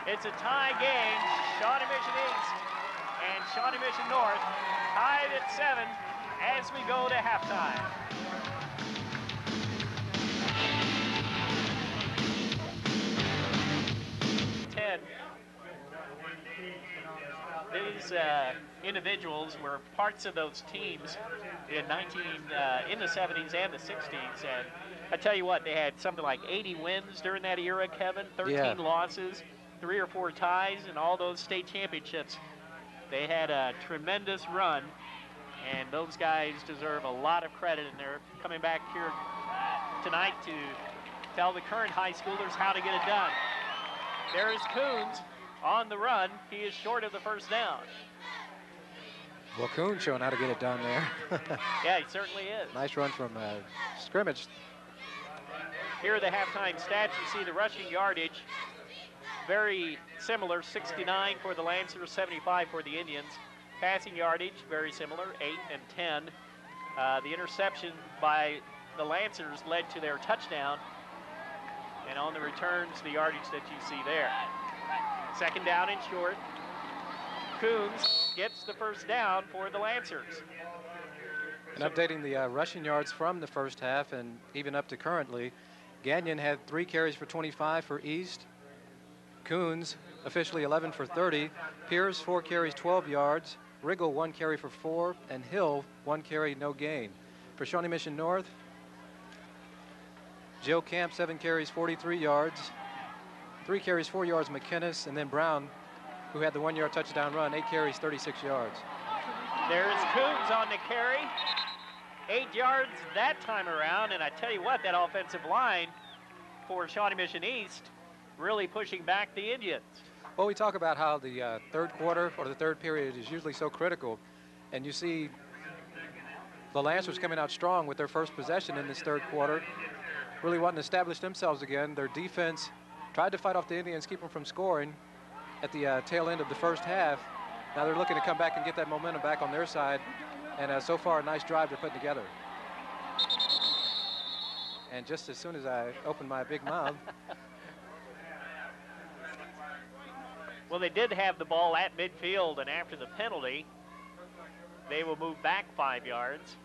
It's a tie game. Shawnee Mission East and Shawnee Mission North tied at 7 as we go to halftime. These individuals were parts of those teams in the 70s and the 60s, and I tell you what, they had something like 80 wins during that era, Kevin, 13 losses, 3 or 4 ties, and all those state championships. They had a tremendous run, and those guys deserve a lot of credit, and they're coming back here tonight to tell the current high schoolers how to get it done. There is Coons on the run. He is short of the first down. Well, Coons showing how to get it done there. Yeah, he certainly is. Nice run from scrimmage. Here are the halftime stats. You see the rushing yardage, very similar, 69 for the Lancers, 75 for the Indians. Passing yardage, very similar, 8 and 10. The interception by the Lancers led to their touchdown. And on the returns, the yardage that you see there. 2nd down and short. Coons gets the first down for the Lancers. And updating the rushing yards from the first half and even up to currently, Gagnon had 3 carries for 25 for East. Coons officially 11 for 30. Pierce 4 carries, 12 yards. Riggle 1 carry for 4, and Hill 1 carry, no gain. For Shawnee Mission North, Joe Camp 7 carries, 43 yards. 3 carries, 4 yards, McInnes, and then Brown, who had the 1-yard touchdown run, 8 carries, 36 yards. There's Coons on the carry. 8 yards that time around, and I tell you what, that offensive line for Shawnee Mission East really pushing back the Indians. Well, we talk about how the third quarter or the third period is usually so critical, and you see the Lancers coming out strong with their first possession in this third quarter, really wanting to establish themselves again. Their defense tried to fight off the Indians, keep them from scoring at the tail end of the first half. Now they're looking to come back and get that momentum back on their side, and so far a nice drive they're putting together. And just as soon as I opened my big mouth, well, they did have the ball at midfield, and after the penalty, they will move back 5 yards.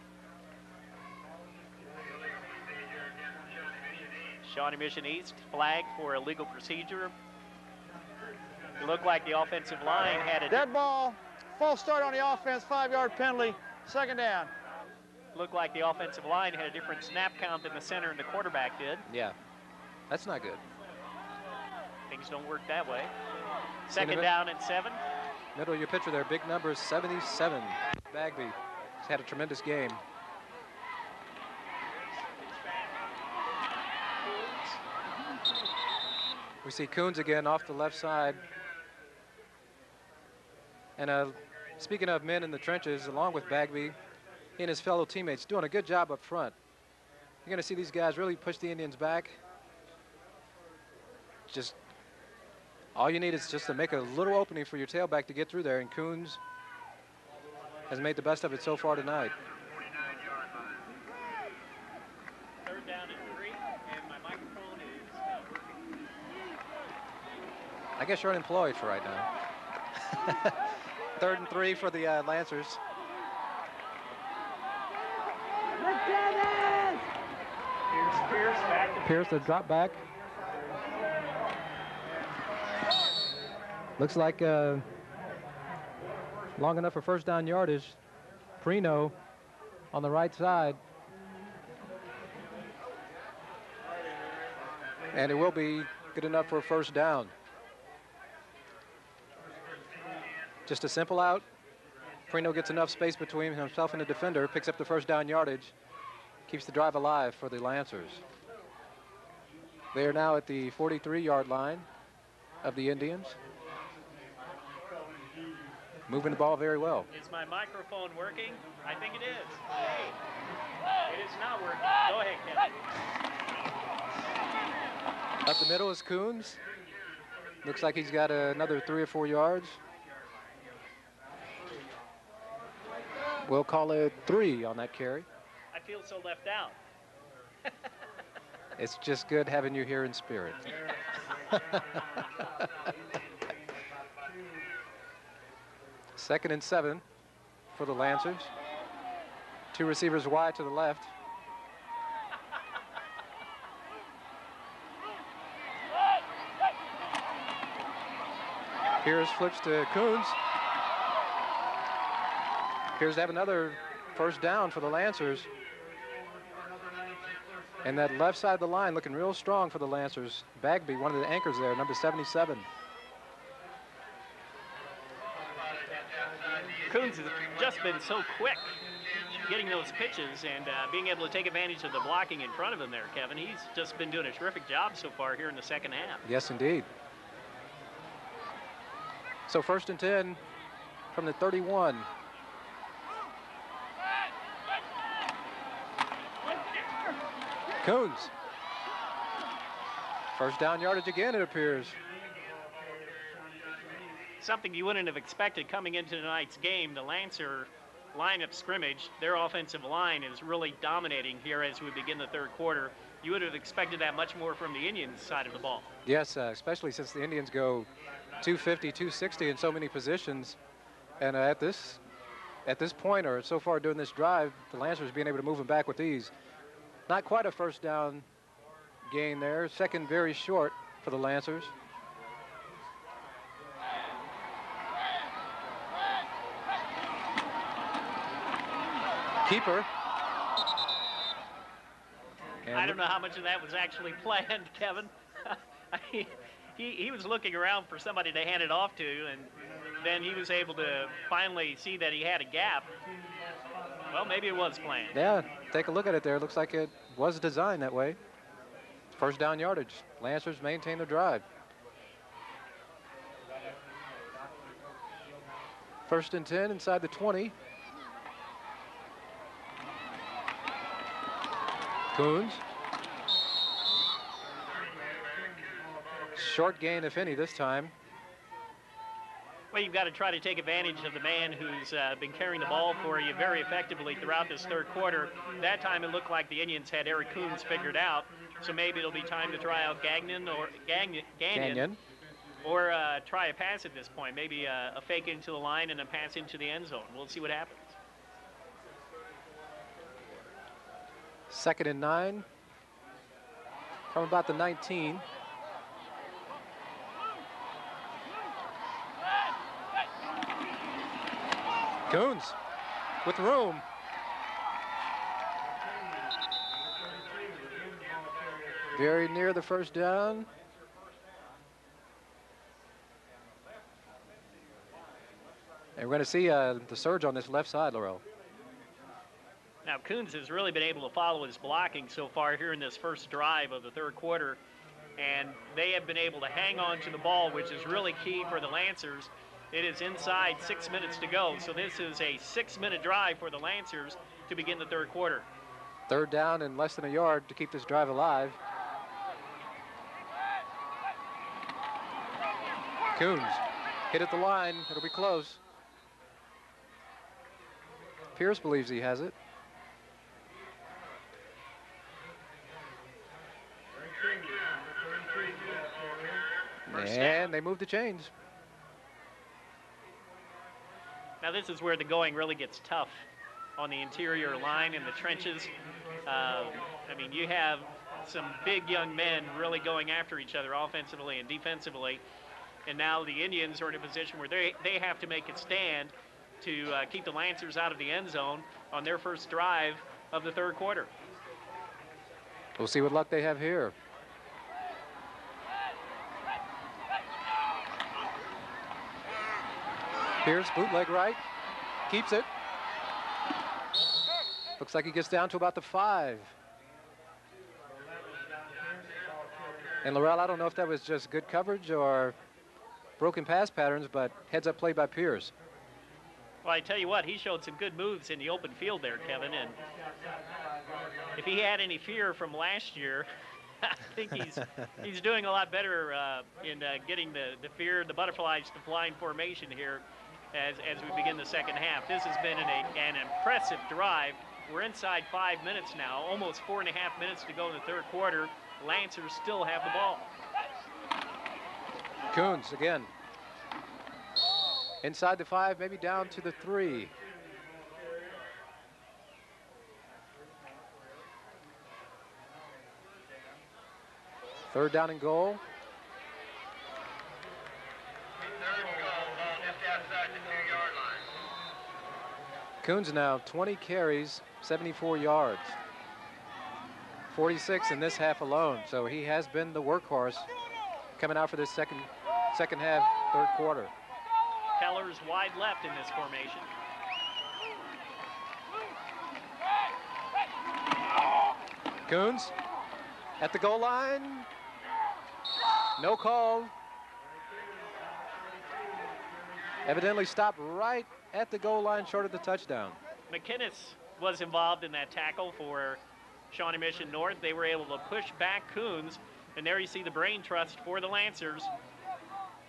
Shawnee Mission East flagged for illegal procedure. It looked like the offensive line had a Dead ball, false start on the offense, 5-yard penalty, second down. Looked like the offensive line had a different snap count than the center and the quarterback did. yeah, that's not good. Things don't work that way. Second down and 7. Middle of your picture there, big numbers, 77. Bagby has had a tremendous game. We see Coons again off the left side. And speaking of men in the trenches, along with Bagby, he and his fellow teammates doing a good job up front. You're going to see these guys really push the Indians back. Just all you need is just to make a little opening for your tailback to get through there, and Coons has made the best of it so far tonight. Third down and 3, and my microphone is working. I guess you're unemployed for right now. Third and 3 for the Lancers. Pierce back to Pierce, the drop back. Looks like long enough for first down yardage. Prino on the right side. And it will be good enough for a first down. Just a simple out. Prino gets enough space between himself and the defender, picks up the first down yardage, keeps the drive alive for the Lancers. They are now at the 43-yard line of the Indians. Moving the ball very well. Is my microphone working? I think it is. Hey, it is not working. Go ahead, Kevin. Up the middle is Coons. Looks like he's got another 3 or 4 yards. We'll call it 3 on that carry. I feel so left out. It's just good having you here in spirit. Second and 7 for the Lancers. 2 receivers wide to the left. Pierce flips to Coons. Appears to have another first down for the Lancers. And that left side of the line looking real strong for the Lancers. Bagby, one of the anchors there, number 77. Coons has just been so quick getting those pitches and being able to take advantage of the blocking in front of him there, Kevin. He's just been doing a terrific job so far here in the second half. Yes, indeed. So first and 10 from the 31. Coons. First down yardage again, it appears. Something you wouldn't have expected coming into tonight's game. The Lancer lineup scrimmage, their offensive line is really dominating here as we begin the third quarter. You would have expected that much more from the Indians side of the ball. Yes, especially since the Indians go 250, 260 in so many positions. And at this point, or so far during this drive, the Lancers being able to move them back with ease. Not quite a first down gain there. Second very short for the Lancers. Keeper. I don't know how much of that was actually planned, Kevin. He was looking around for somebody to hand it off to, and then he was able to finally see that he had a gap. Well, maybe it was planned. Yeah, take a look at it there. It looks like it was designed that way. First down yardage. Lancers maintain their drive. First and 10 inside the 20. Coons. Short gain, if any, this time. Well, you've got to try to take advantage of the man who's been carrying the ball for you very effectively throughout this third quarter. That time it looked like the Indians had Eric Coons figured out, so maybe it'll be time to try out Gagnon, or try a pass at this point. Maybe a fake into the line and a pass into the end zone. We'll see what happens. Second and 9 from about the 19. Coons with room. Very near the first down. And we're going to see the surge on this left side, Laurel. Now, Coons has really been able to follow his blocking so far here in this first drive of the third quarter, and they have been able to hang on to the ball, which is really key for the Lancers. It is inside 6 minutes to go, so this is a 6-minute drive for the Lancers to begin the third quarter. Third down and less than a yard to keep this drive alive. Coons hit at the line. It'll be close. Pierce believes he has it. And they move the chains. Now this is where the going really gets tough on the interior line in the trenches. I mean, you have some big young men really going after each other offensively and defensively. And now the Indians are in a position where they have to make a stand to keep the Lancers out of the end zone on their first drive of the third quarter. We'll see what luck they have here. Pierce, bootleg right, keeps it. Looks like he gets down to about the 5. And Laurel, I don't know if that was just good coverage or broken pass patterns, but heads up play by Pierce. Well, I tell you what, he showed some good moves in the open field there, Kevin, and if he had any fear from last year, I think he's doing a lot better in getting the fear, the butterflies to fly in formation here as we begin the second half. This has been an impressive drive. We're inside 5 minutes now, almost 4.5 minutes to go in the third quarter. Lancers still have the ball. Coons again. Inside the 5, maybe down to the 3. Third down and goal. Coons now 20 carries, 74 yards. 46 in this half alone, so he has been the workhorse coming out for this second half, third quarter. Keller's wide left in this formation. Coons at the goal line. No call. Evidently stopped right at the goal line, short of the touchdown. McInnes was involved in that tackle for Shawnee Mission North. They were able to push back Coons, and there you see the brain trust for the Lancers.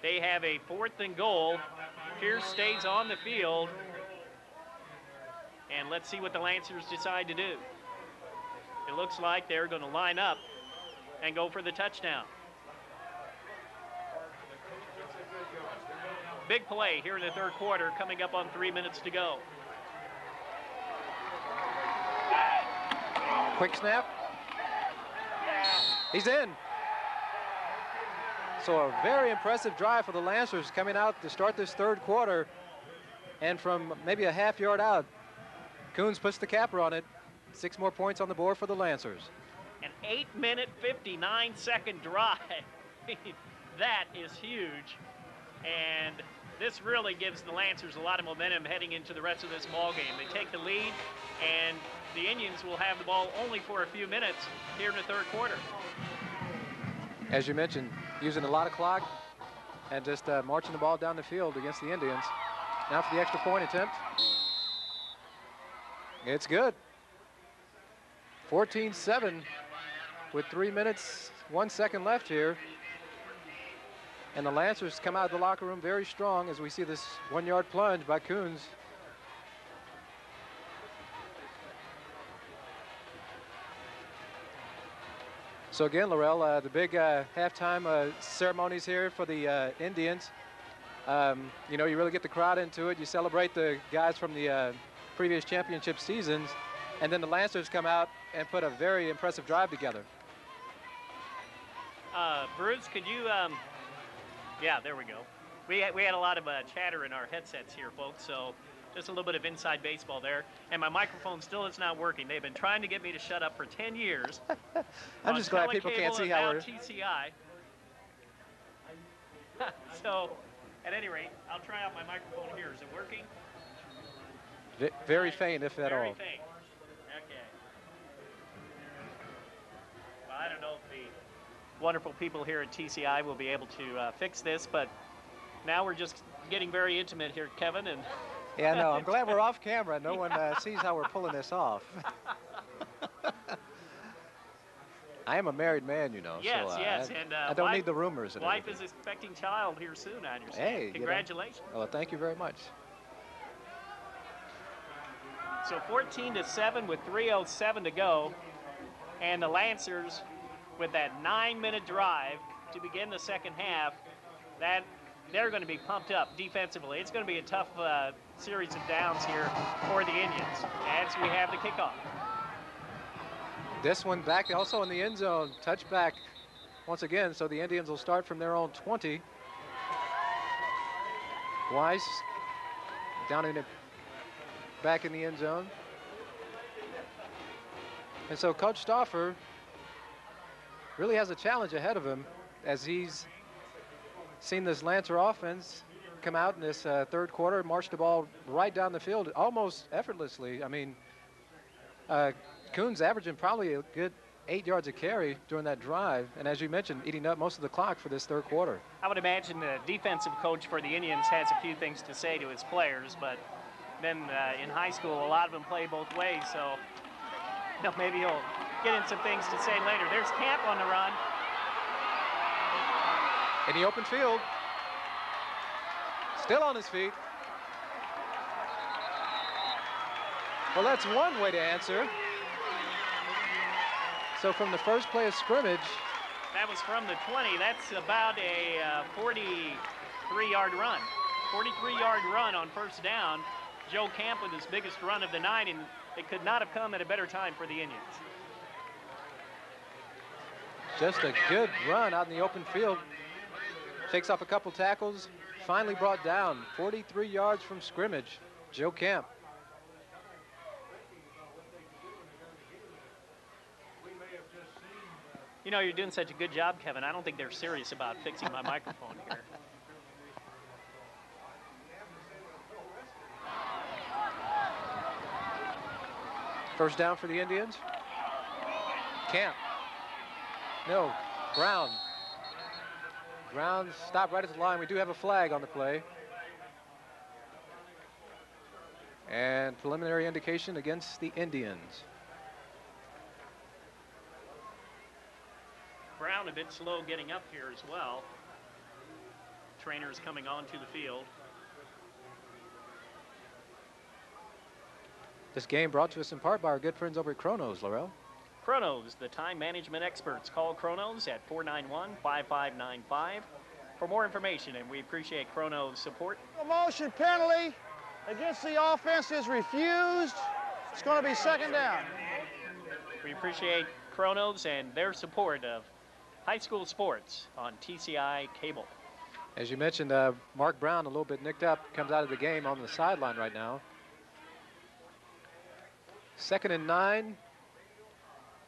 They have a 4th and goal. Pierce stays on the field, and let's see what the Lancers decide to do. It looks like they're going to line up and go for the touchdown. Big play here in the third quarter, coming up on 3 minutes to go. Quick snap. He's in. So a very impressive drive for the Lancers coming out to start this third quarter. And from maybe a half yard out, Coons puts the capper on it. 6 more points on the board for the Lancers. An 8-minute, 59-second drive. That is huge. And this really gives the Lancers a lot of momentum heading into the rest of this ball game. They take the lead, and the Indians will have the ball only for a few minutes here in the third quarter. As you mentioned, using a lot of clock and just marching the ball down the field against the Indians. Now for the extra point attempt. It's good. 14-7 with 3 minutes, 1 second left here. And the Lancers come out of the locker room very strong as we see this 1-yard plunge by Coons. So again, Laurel, the big halftime ceremonies here for the Indians. You know, you really get the crowd into it. You celebrate the guys from the previous championship seasons. And then the Lancers come out and put a very impressive drive together. Bruce, could you, yeah, there we go. We had a lot of chatter in our headsets here, folks, so just a little bit of inside baseball there. And my microphone still is not working. They've been trying to get me to shut up for 10 years. I'm just glad people can't see how we're... TCI. So, at any rate, I'll try out my microphone here. Is it working? Very faint, if at all. Very faint. Okay. Well, I don't know if the wonderful people here at TCI will be able to fix this, but now we're just getting very intimate here, Kevin. And yeah, no, I'm glad we're off camera. No one sees how we're pulling this off. I am a married man, you know. Yes, so, yes. I don't need the rumors. And wife everything. is expecting child here soon, I understand. Hey, congratulations. You know, well, thank you very much. So 14-7 with 3:07 to go, and the Lancers with that 9-minute drive to begin the second half, that they're going to be pumped up defensively. It's going to be a tough series of downs here for the Indians as we have the kickoff. This one back also in the end zone, touchback once again, so the Indians will start from their own 20. Weiss down in the back in the end zone. And so Coach Stauffer really has a challenge ahead of him as he's seen this Lancer offense come out in this third quarter, march the ball right down the field almost effortlessly. I mean, Coons averaging probably a good 8 yards a carry during that drive, and as you mentioned, eating up most of the clock for this third quarter. I would imagine the defensive coach for the Indians has a few things to say to his players, but then in high school, a lot of them play both ways, so maybe he'll get in some things to say later. There's Camp on the run. In the open field, still on his feet. Well, that's one way to answer. So from the first play of scrimmage. That was from the 20. That's about a 43-yard run. 43-yard run on first down. Joe Camp with his biggest run of the night, and it could not have come at a better time for the Indians. Just a good run out in the open field. Takes off a couple tackles, finally brought down 43 yards from scrimmage. Joe Camp. You know, you're doing such a good job, Kevin. I don't think they're serious about fixing my microphone here. First down for the Indians. Camp. No, Brown. Brown stopped right at the line. We do have a flag on the play. And preliminary indication against the Indians. Brown a bit slow getting up here as well. Trainers coming onto the field. This game brought to us in part by our good friends over at Chronos, Laurel. Chronos, the time management experts. Call Chronos at 491-5595 for more information, and we appreciate Chronos' support. A motion penalty against the offense is refused. It's going to be second down. We appreciate Chronos and their support of high school sports on TCI Cable. As you mentioned, Mark Brown, a little bit nicked up, comes out of the game on the sideline right now. 2nd and 9.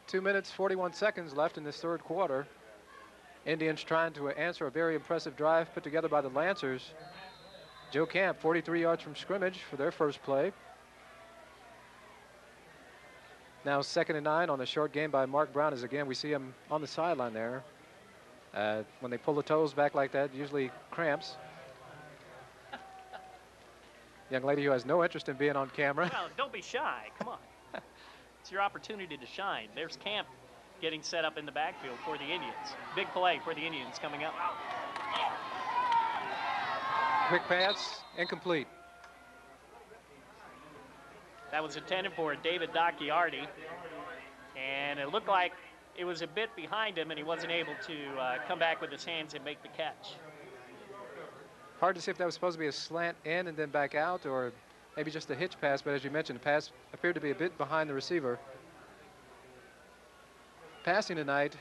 2 minutes, 41 seconds left in this third quarter. Indians trying to answer a very impressive drive put together by the Lancers. Joe Camp, 43 yards from scrimmage for their first play. Now 2nd and 9 on a short game by Mark Brown, as again we see him on the sideline there. When they pull the toes back like that, usually cramps. Young lady who has no interest in being on camera. Well, don't be shy. Come on. It's your opportunity to shine. There's Camp getting set up in the backfield for the Indians. Big play for the Indians coming up. Quick pass, incomplete. That was intended for David Dacchiardi, and it looked like it was a bit behind him, and he wasn't able to come back with his hands and make the catch. Hard to see if that was supposed to be a slant in and then back out, or maybe just a hitch pass, but as you mentioned, the pass appeared to be a bit behind the receiver. Passing tonight,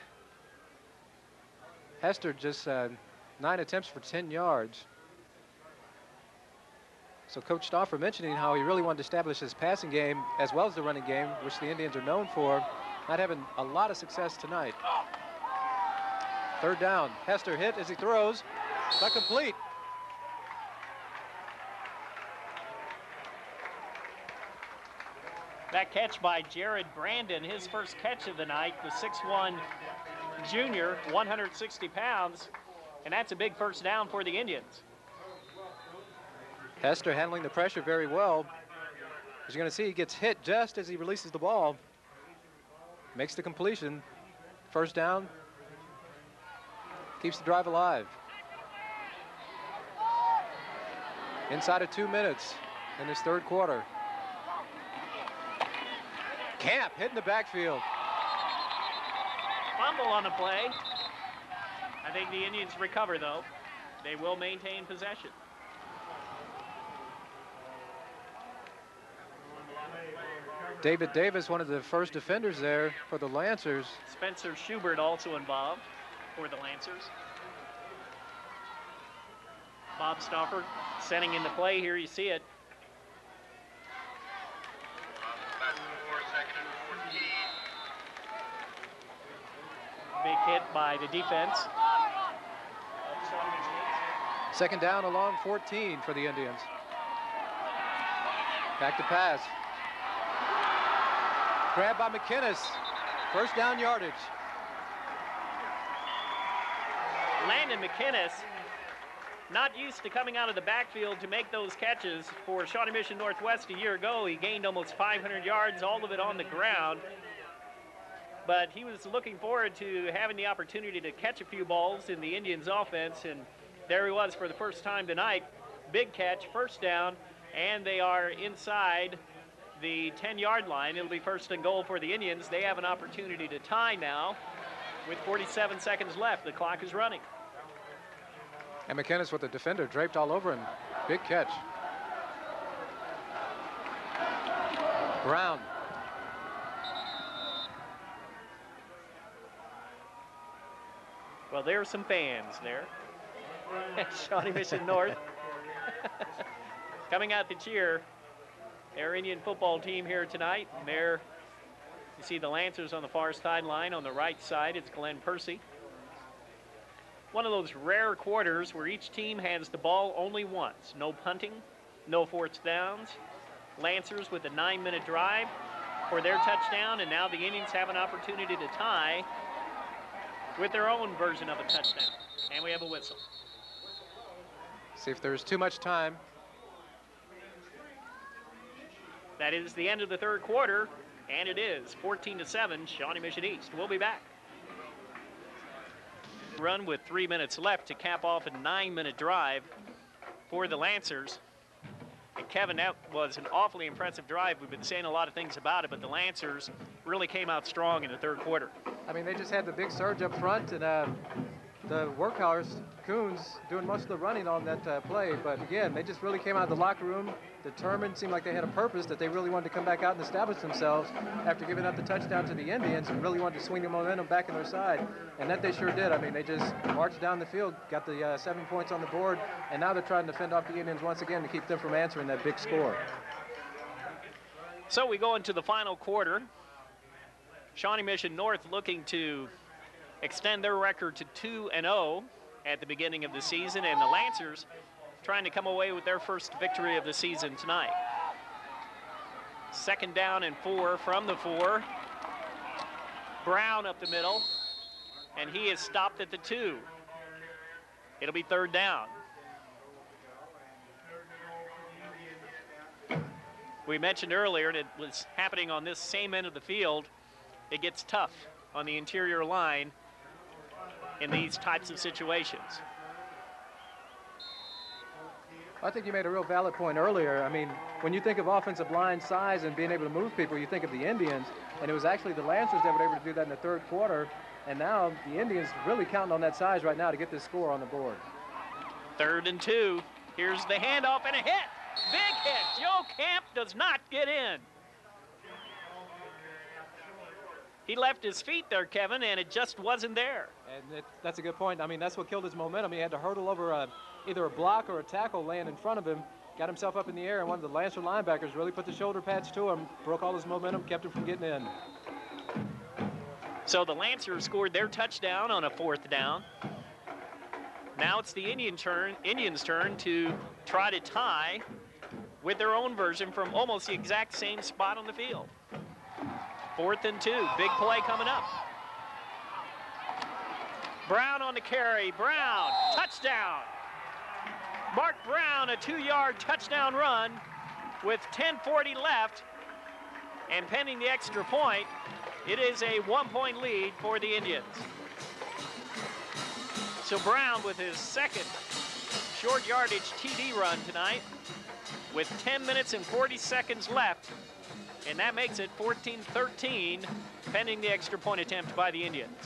Hester just 9 attempts for 10 yards. So Coach Stauffer mentioning how he really wanted to establish his passing game as well as the running game, which the Indians are known for, not having a lot of success tonight. 3rd down, Hester hit as he throws, but complete. That catch by Jared Brandon, his first catch of the night, the 6'1" junior, 160 pounds, and that's a big first down for the Indians. Hester handling the pressure very well. As you're going to see, he gets hit just as he releases the ball. Makes the completion. 1st down. Keeps the drive alive. Inside of 2 minutes in this third quarter. Camp hitting the backfield. Fumble on the play. I think the Indians recover, though. They will maintain possession. David Davis, one of the first defenders there for the Lancers. Spencer Schubert also involved for the Lancers. Bob Stauffer sending in the play here. You see it. Big hit by the defense. 2nd down along 14 for the Indians. Back to pass. Grab by McInnes. 1st down yardage. Landon McInnes, not used to coming out of the backfield to make those catches for Shawnee Mission Northwest a year ago. He gained almost 500 yards, all of it on the ground. But he was looking forward to having the opportunity to catch a few balls in the Indians offense, and there he was for the first time tonight. Big catch, 1st down, and they are inside the 10-yard line. It'll be 1st and goal for the Indians. They have an opportunity to tie now with 47 seconds left. The clock is running. And McInnes with the defender draped all over him. Big catch. Brown. Well, there are some fans there at Shawnee Mission North coming out to cheer their Indian football team here tonight. And there you see the Lancers on the far sideline. On the right side, it's Glenn Percy. One of those rare quarters where each team has the ball only once. No punting, no 4th downs. Lancers with a 9-minute drive for their touchdown, and now the Indians have an opportunity to tie with their own version of a touchdown. And we have a whistle. See if there's too much time. That is the end of the third quarter, and it is 14-7, Shawnee Mission East. We'll be back. Run with 3 minutes left to cap off a 9-minute drive for the Lancers. And Kevin, that was an awfully impressive drive. We've been saying a lot of things about it, but the Lancers really came out strong in the third quarter. I mean, they just had the big surge up front, and the workhorse, Coons, doing most of the running on that play. But again, they just really came out of the locker room determined, seemed like they had a purpose, that they really wanted to come back out and establish themselves after giving up the touchdown to the Indians and really wanted to swing the momentum back in their side. And that they sure did. I mean, they just marched down the field, got the 7 points on the board, and now they're trying to fend off the Indians once again to keep them from answering that big score. So we go into the final quarter. Shawnee Mission North looking to extend their record to 2-0 at the beginning of the season, and the Lancers trying to come away with their first victory of the season tonight. 2nd down and 4 from the 4. Brown up the middle, and he is stopped at the 2. It'll be 3rd down. We mentioned earlier that it was happening on this same end of the field. It gets tough on the interior line in these types of situations. I think you made a real valid point earlier. I mean, when you think of offensive line size and being able to move people, you think of the Indians, and it was actually the Lancers that were able to do that in the 3rd quarter, and now the Indians really counting on that size right now to get this score on the board. 3rd and 2. Here's the handoff and a hit. Big hit. Joe Camp does not get in. He left his feet there, Kevin, and it just wasn't there. And that's a good point. I mean, that's what killed his momentum. He had to hurdle over either a block or a tackle laying in front of him, got himself up in the air, and one of the Lancer linebackers really put the shoulder pads to him, broke all his momentum, kept him from getting in. So the Lancers scored their touchdown on a 4th down. Now it's the Indians' turn to try to tie with their own version from almost the exact same spot on the field. 4th and 2, big play coming up. Brown on the carry, Brown, touchdown. Mark Brown, a 2-yard touchdown run with 10:40 left, and pending the extra point, it is a 1-point lead for the Indians. So Brown with his 2nd short yardage TD run tonight with 10 minutes and 40 seconds left, and that makes it 14-13 pending the extra point attempt by the Indians.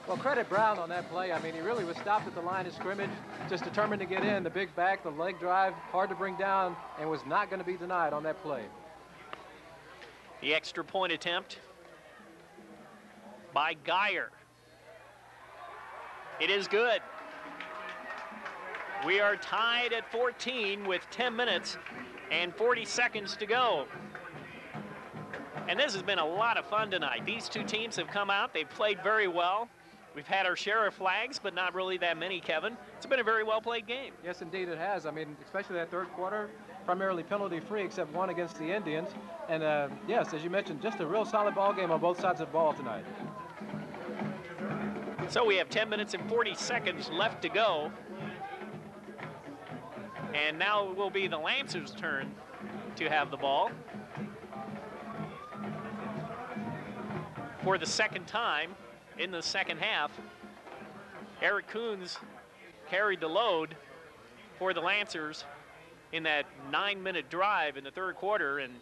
Well, credit Brown on that play. I mean, he really was stopped at the line of scrimmage, just determined to get in. The big back, the leg drive, hard to bring down, and was not going to be denied on that play. The extra point attempt by Geyer. It is good. We are tied at 14 with 10 minutes and 40 seconds to go. And this has been a lot of fun tonight. These two teams have come out. They've played very well. We've had our share of flags, but not really that many, Kevin. It's been a very well-played game. Yes, indeed it has. I mean, especially that 3rd quarter, primarily penalty-free, except one against the Indians. And yes, as you mentioned, just a real solid ball game on both sides of the ball tonight. So we have 10 minutes and 40 seconds left to go. And now it will be the Lancers' turn to have the ball. For the 2nd time in the 2nd half, Eric Coons carried the load for the Lancers in that 9-minute drive in the 3rd quarter, and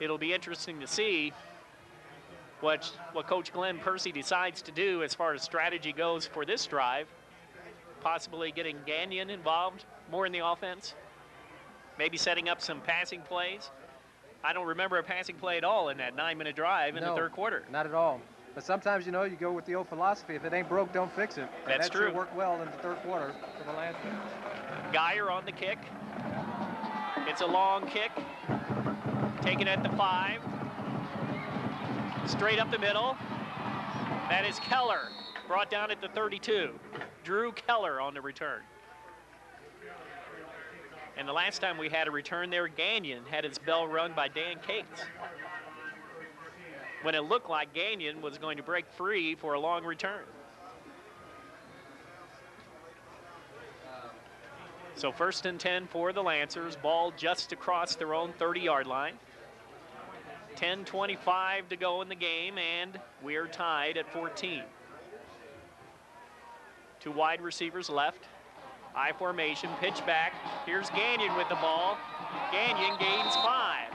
it'll be interesting to see what Coach Glenn Percy decides to do as far as strategy goes for this drive, possibly getting Gagnon involved more in the offense, maybe setting up some passing plays. I don't remember a passing play at all in that 9-minute drive in the 3rd quarter. Not at all. But sometimes, you know, you go with the old philosophy, if it ain't broke, don't fix it. And That's true. That worked well in the 3rd quarter for the Lancers. Geyer on the kick. It's a long kick. Taken at the 5. Straight up the middle. That is Keller, brought down at the 32. Drew Keller on the return. And the last time we had a return there, Gagnon had his bell rung by Dan Cates, when it looked like Gagnon was going to break free for a long return. So 1st and 10 for the Lancers. Ball just across their own 30-yard line. 10:25 to go in the game, and we're tied at 14. 2 wide receivers left. I formation, pitch back. Here's Gagnon with the ball. Gagnon gains 5.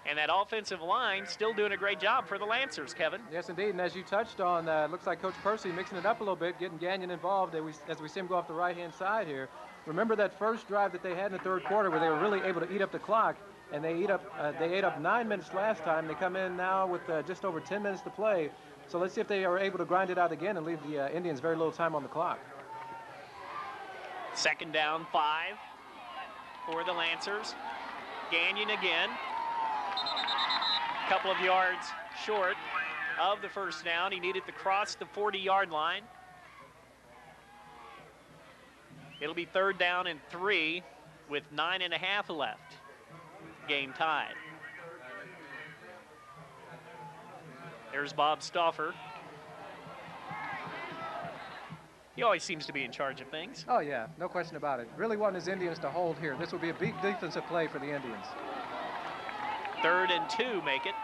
And that offensive line still doing a great job for the Lancers, Kevin. Yes, indeed. And as you touched on, looks like Coach Percy mixing it up a little bit, getting Gagnon involved as we see him go off the right-hand side here. Remember that first drive that they had in the third quarter where they were really able to eat up the clock, and they ate up 9 minutes last time. They come in now with just over 10 minutes to play. So let's see if they are able to grind it out again and leave the Indians very little time on the clock. 2nd down, 5 for the Lancers. Gagnon again. A couple of yards short of the first down. He needed to cross the 40-yard line. It'll be 3rd down and 3 with 9.5 left. Game tied. There's Bob Stauffer. He always seems to be in charge of things. Oh, yeah, no question about it. Really wanting his Indians to hold here. This will be a big defensive play for the Indians. 3rd and 2 make it.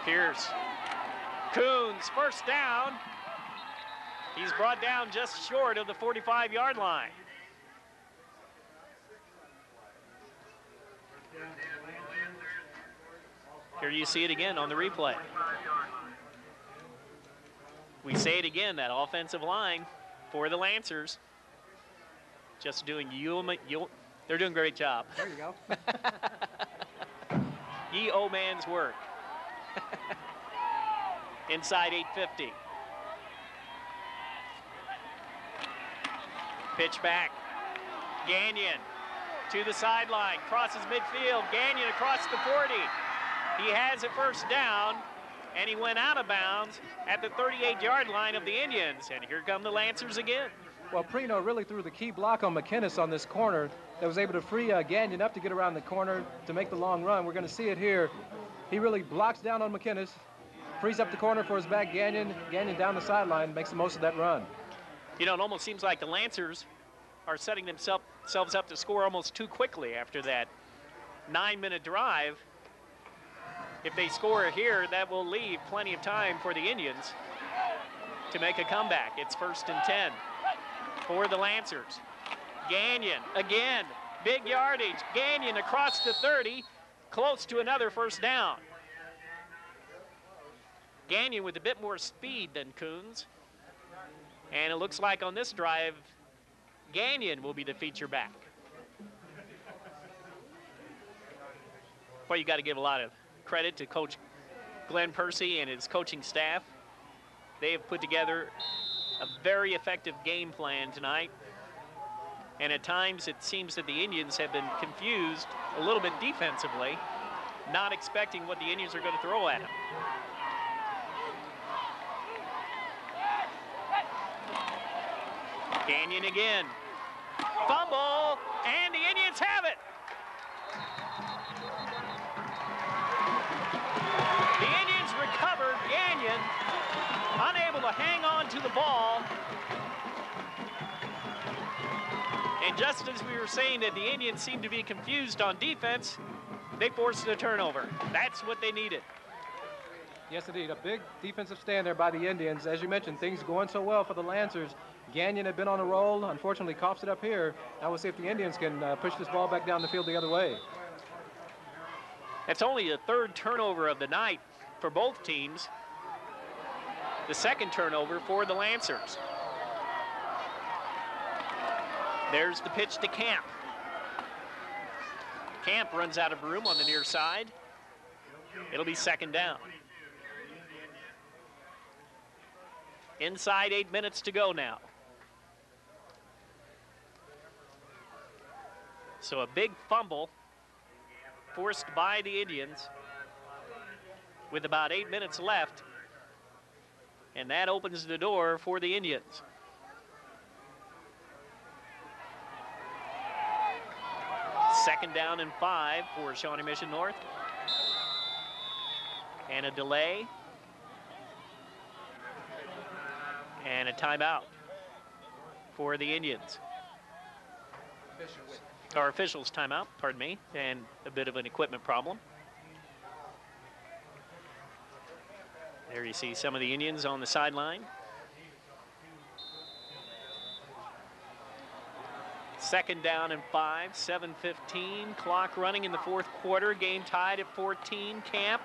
Pierce. Coons, first down. He's brought down just short of the 45-yard line. Here you see it again on the replay. We say it again, that offensive line for the Lancers just doing they're doing a great job. There you go. Yeoman's work. Inside 8:50. Pitch back. Gagnon to the sideline, crosses midfield. Gagnon across the 40. He has a first down, and he went out of bounds at the 38-yard line of the Indians. And here come the Lancers again. Well, Prino really threw the key block on McInnes on this corner that was able to free Gagnon up to get around the corner to make the long run. We're going to see it here. He really blocks down on McInnes, frees up the corner for his back Gagnon. Gagnon down the sideline, makes the most of that run. You know, it almost seems like the Lancers are setting themselves up to score almost too quickly after that 9-minute drive. If they score here, that will leave plenty of time for the Indians to make a comeback. It's 1st and 10 for the Lancers. Gagnon again, big yardage. Gagnon across the 30, close to another first down. Gagnon with a bit more speed than Coons. And it looks like on this drive, Gagnon will be the feature back. Well, you got to give a lot of credit to Coach Glenn Percy and his coaching staff. They have put together a very effective game plan tonight. And at times it seems that the Indians have been confused a little bit defensively, not expecting what the Indians are going to throw at them. Gagnon again. Fumble, and the Indians have it. The Indians recovered. Gagnon unable to hang on to the ball. And just as we were saying that the Indians seemed to be confused on defense, they forced a turnover. That's what they needed. Yes, indeed. A big defensive stand there by the Indians. As you mentioned, things going so well for the Lancers. Gagnon had been on a roll, unfortunately coughs it up here. Now we'll see if the Indians can push this ball back down the field the other way. That's only the 3rd turnover of the night for both teams. The 2nd turnover for the Lancers. There's the pitch to Camp. Camp runs out of room on the near side. It'll be 2nd down. Inside 8 minutes to go now. So a big fumble forced by the Indians with about 8 minutes left. And that opens the door for the Indians. Second down and 5 for Shawnee Mission North. And a delay. And a timeout for the Indians. Our officials timeout, pardon me, and a bit of an equipment problem. There you see some of the Indians on the sideline. Second down and 5, 7:15. Clock running in the fourth quarter. Game tied at 14. Camp.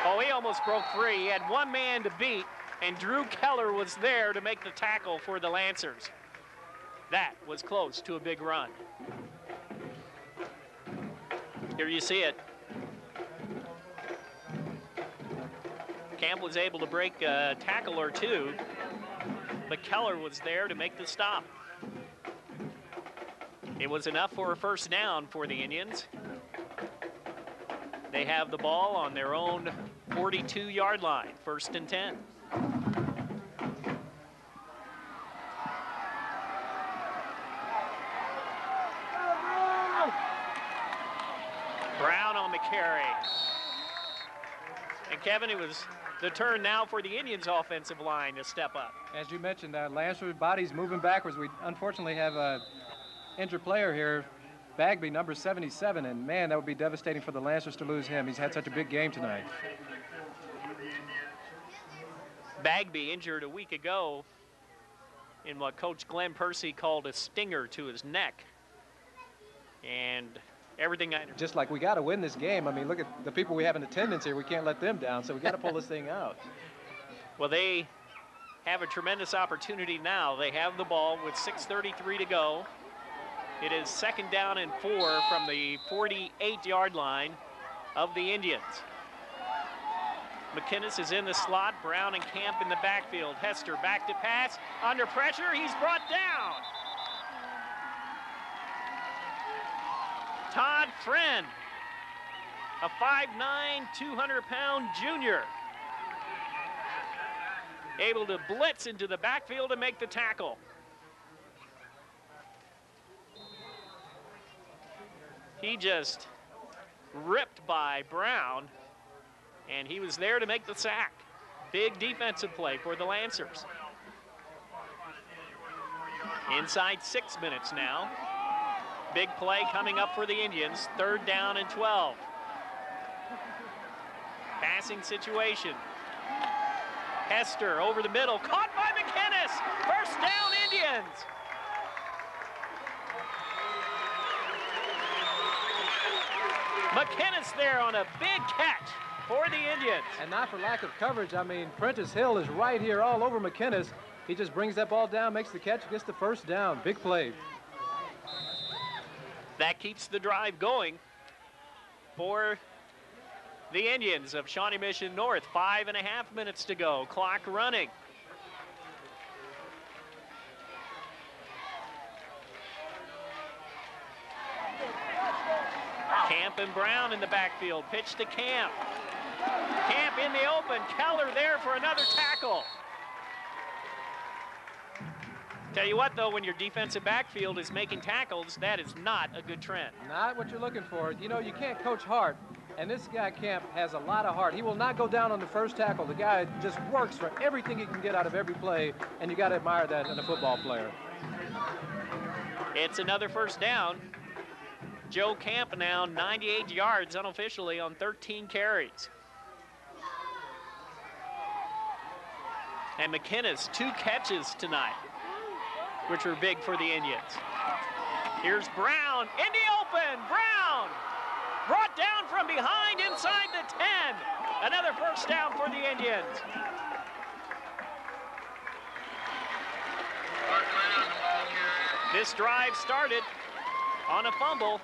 Oh, he almost broke free. He had one man to beat, and Drew Keller was there to make the tackle for the Lancers. That was close to a big run. Here you see it. Camp was able to break a tackle or two, but Keller was there to make the stop. It was enough for a first down for the Indians. They have the ball on their own 42-yard line, 1st and 10. Brown on the carry. And Kevin, it was the turn now for the Indians offensive line to step up. As you mentioned, Lancer's body's moving backwards. We unfortunately have a injured player here, Bagby, number 77, and man, that would be devastating for the Lancers to lose him. He's had such a big game tonight. Bagby injured a week ago in what Coach Glenn Percy called a stinger to his neck. And everything just like we got to win this game. I mean, look at the people we have in attendance here. We can't let them down, so we got to pull this thing out. Well, they have a tremendous opportunity now. They have the ball with 6:33 to go. It is 2nd down and 4 from the 48-yard line of the Indians. McKinnis is in the slot. Brown and Camp in the backfield. Hester back to pass. Under pressure, he's brought down. Todd Friend, a 5'9", 200-pound junior, able to blitz into the backfield and make the tackle. He just ripped by Brown, and he was there to make the sack. Big defensive play for the Lancers. Inside 6 minutes now. Big play coming up for the Indians. 3rd down and 12. Passing situation. Hester over the middle, caught by McKinnis. 1st down, Indians. McKinnis there on a big catch for the Indians. And not for lack of coverage. I mean, Prentice Hill is right here all over McKinnis. He just brings that ball down, makes the catch, gets the 1st down. Big play. That keeps the drive going for the Indians of Shawnee Mission North. 5.5 minutes to go. Clock running. Camp and Brown in the backfield. Pitch to Camp. Camp in the open. Keller there for another tackle. Tell you what, though, when your defensive backfield is making tackles, that is not a good trend. Not what you're looking for. You know, you can't coach heart, and this guy, Camp, has a lot of heart. He will not go down on the first tackle. The guy just works for everything he can get out of every play, and you got to admire that in a football player. It's another 1st down. Joe Camp now 98 yards unofficially on 13 carries. And McKinnis, 2 catches tonight, which were big for the Indians. Here's Brown in the open. Brown brought down from behind inside the 10. Another 1st down for the Indians. This drive started on a fumble.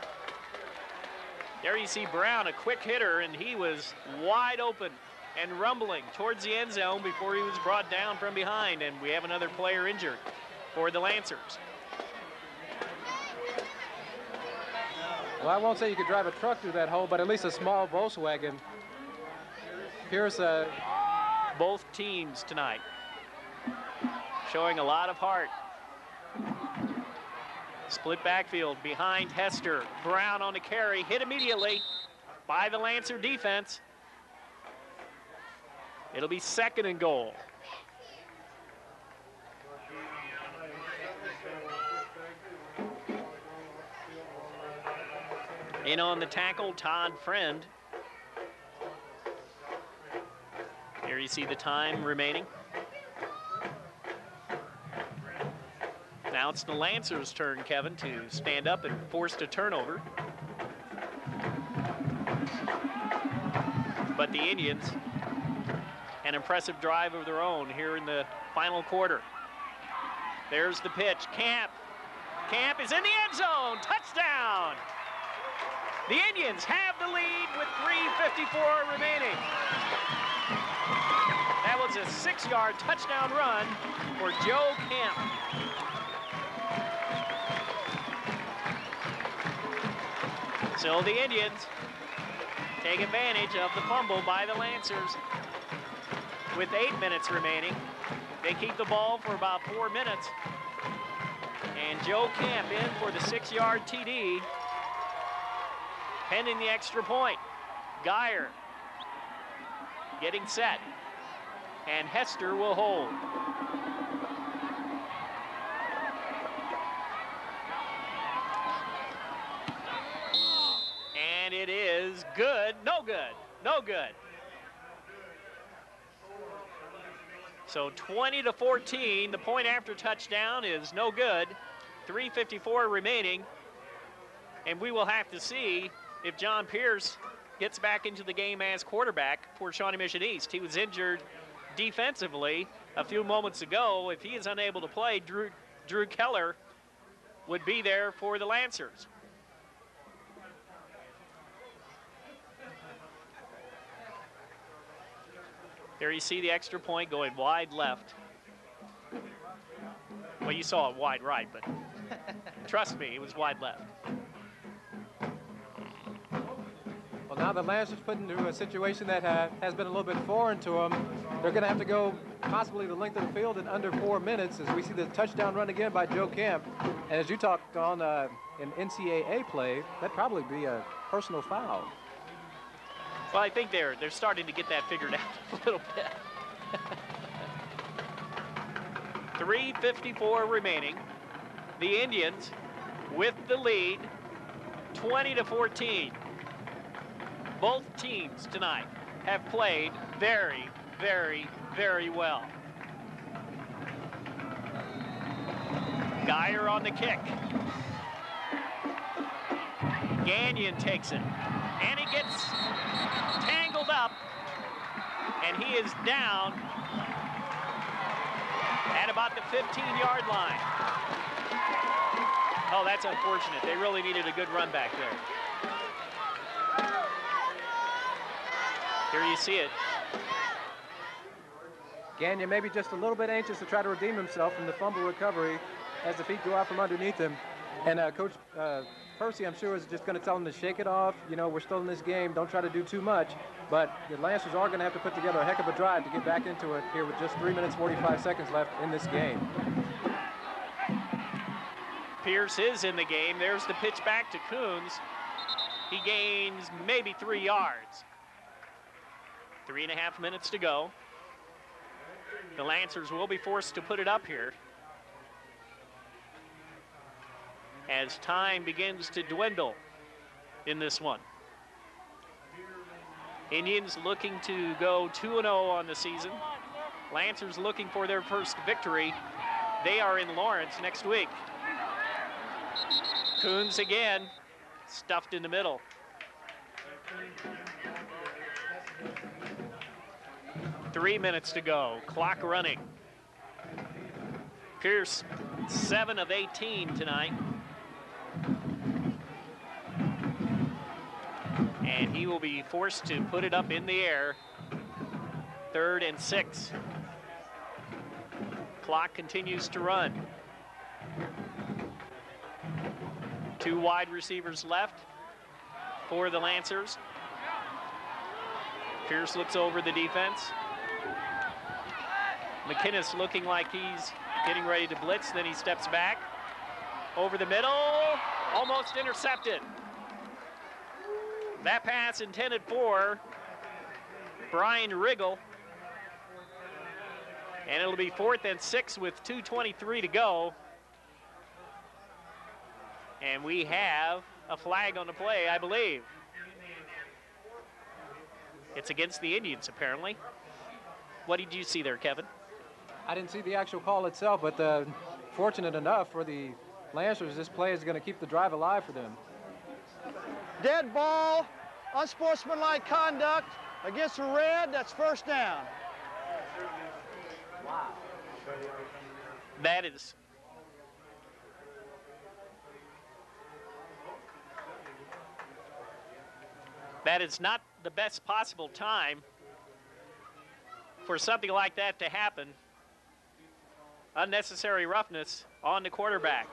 There you see Brown, a quick hitter, and he was wide open and rumbling towards the end zone before he was brought down from behind, and we have another player injured for the Lancers. Well, I won't say you could drive a truck through that hole, but at least a small Volkswagen. Pierce, both teams tonight showing a lot of heart. Split backfield behind Hester. Brown on the carry, hit immediately by the Lancer defense. It'll be 2nd and goal. In on the tackle, Todd Friend. Here you see the time remaining. Now it's the Lancers' turn, Kevin, to stand up and force a turnover. But the Indians, an impressive drive of their own here in the final quarter. There's the pitch. Camp. Camp is in the end zone. Touchdown! The Indians have the lead with 3:54 remaining. That was a 6-yard touchdown run for Joe Camp. So the Indians take advantage of the fumble by the Lancers. With 8 minutes remaining, they keep the ball for about 4 minutes. And Joe Camp in for the 6-yard TD, pending the extra point. Geyer getting set, and Hester will hold. And it is good, no good, no good. So 20-14, the point after touchdown is no good. 3:54 remaining, and we will have to see if John Pierce gets back into the game as quarterback for Shawnee Mission East. He was injured defensively a few moments ago. If he is unable to play, Drew Keller would be there for the Lancers. There you see the extra point going wide left. Well, you saw it wide right, but trust me, it was wide left. Well, now the Lancers put into a situation that has been a little bit foreign to them. They're going to have to go possibly the length of the field in under 4 minutes as we see the touchdown run again by Joe Camp. And as you talked on in NCAA play, that'd probably be a personal foul. Well, I think they're starting to get that figured out a little bit. 3:54 remaining. The Indians with the lead, 20-14. Both teams tonight have played very, very, very well. Geyer on the kick. Gagnon takes it, and he gets tangled up, and he is down at about the 15-yard line. Oh, that's unfortunate. They really needed a good run back there. Here you see it. Gagnon maybe just a little bit anxious to try to redeem himself from the fumble recovery as the feet go out from underneath him. And Coach Percy, I'm sure, is just going to tell him to shake it off. You know, we're still in this game. Don't try to do too much. But the Lancers are going to have to put together a heck of a drive to get back into it here with just 3 minutes, 45 seconds left in this game. Pierce is in the game. There's the pitch back to Coons. He gains maybe 3 yards. 3.5 minutes to go. The Lancers will be forced to put it up here as time begins to dwindle in this one. Indians looking to go 2-0 on the season. Lancers looking for their first victory. They are in Lawrence next week. Coons again, stuffed in the middle. Three minutes to go, clock running. Pierce, 7 of 18 tonight. And he will be forced to put it up in the air. 3rd and 6. Clock continues to run. 2 wide receivers left for the Lancers. Pierce looks over the defense. McInnes looking like he's getting ready to blitz, then he steps back. Over the middle, almost intercepted. That pass intended for Brian Riggle. And it'll be 4th and 6 with 2:23 to go. And we have a flag on the play, I believe. It's against the Indians, apparently. What did you see there, Kevin? I didn't see the actual call itself, but the fortunate enough for the Lancers, this play is going to keep the drive alive for them. Dead ball, unsportsmanlike conduct against the red. That's first down. Wow. That is not the best possible time for something like that to happen. Unnecessary roughness on the quarterback.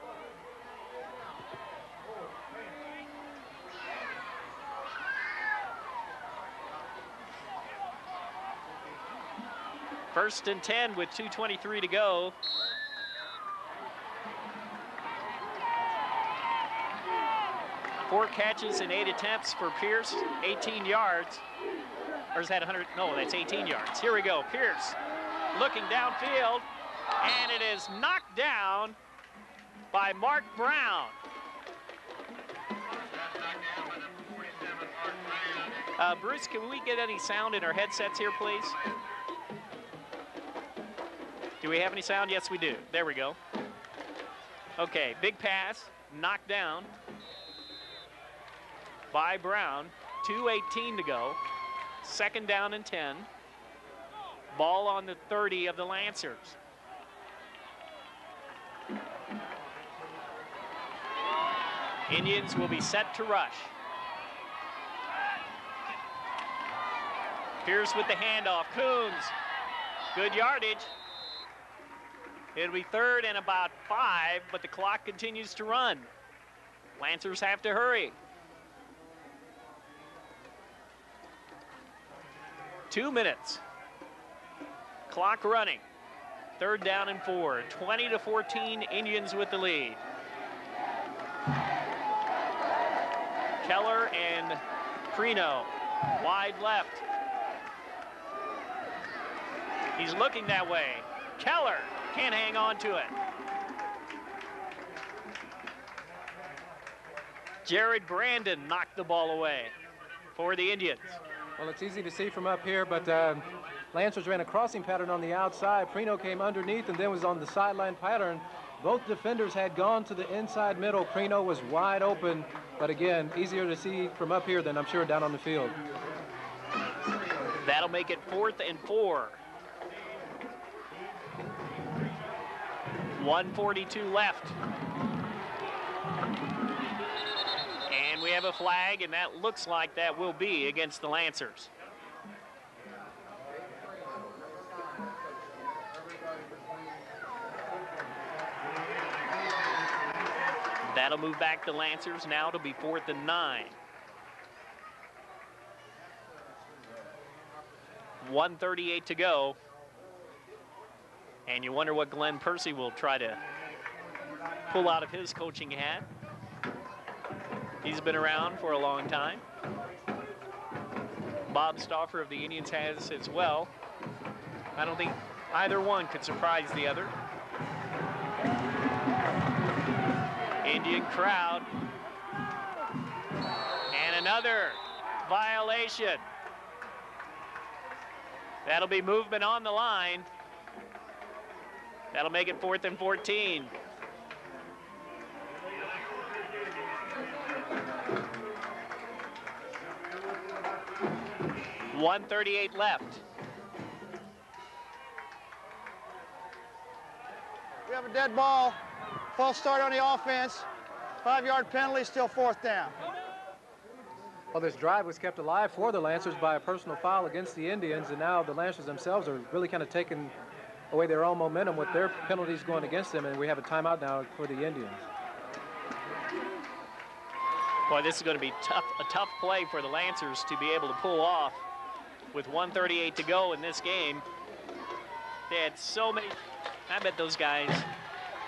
First and 10 with 2:23 to go. Four catches and 8 attempts for Pierce, 18 yards. Or is that 100? No, that's 18 yards. Here we go. Pierce looking downfield, and it is knocked down by Mark Brown. Bruce, can we get any sound in our headsets here, please? Do we have any sound? Yes, we do. There we go. Okay, big pass, knocked down by Brown. 2:18 to go. Second down and 10. Ball on the 30 of the Lancers. Indians will be set to rush. Pierce with the handoff. Coons. Good yardage. It'll be third and about 5, but the clock continues to run. Lancers have to hurry. 2 minutes. Clock running. Third down and 4. 20-14, Indians with the lead. Keller and Prino, wide left. He's looking that way. Keller can't hang on to it. Jared Brandon knocked the ball away for the Indians. Well, it's easy to see from up here, but Lancers ran a crossing pattern on the outside. Prino came underneath and then was on the sideline pattern. Both defenders had gone to the inside middle. Prino was wide open, but again, easier to see from up here than I'm sure down on the field. That'll make it 4th and 4. 1:42 left. And we have a flag, and that looks like that will be against the Lancers. That'll move back the Lancers now to be 4th and 9. 1:38 to go. And you wonder what Glenn Percy will try to pull out of his coaching hat. He's been around for a long time. Bob Stauffer of the Indians has as well. I don't think either one could surprise the other. Indian crowd. And another violation. That'll be movement on the line. That'll make it 4th and 14. .138 left. We have a dead ball. False start on the offense. 5-yard penalty, still 4th down. Well, this drive was kept alive for the Lancers by a personal foul against the Indians, and now the Lancers themselves are really kind of taking away their own momentum with their penalties going against them, and we have a timeout now for the Indians. Boy, this is going to be a tough play for the Lancers to be able to pull off with 1:38 to go in this game. They had so many. I bet those guys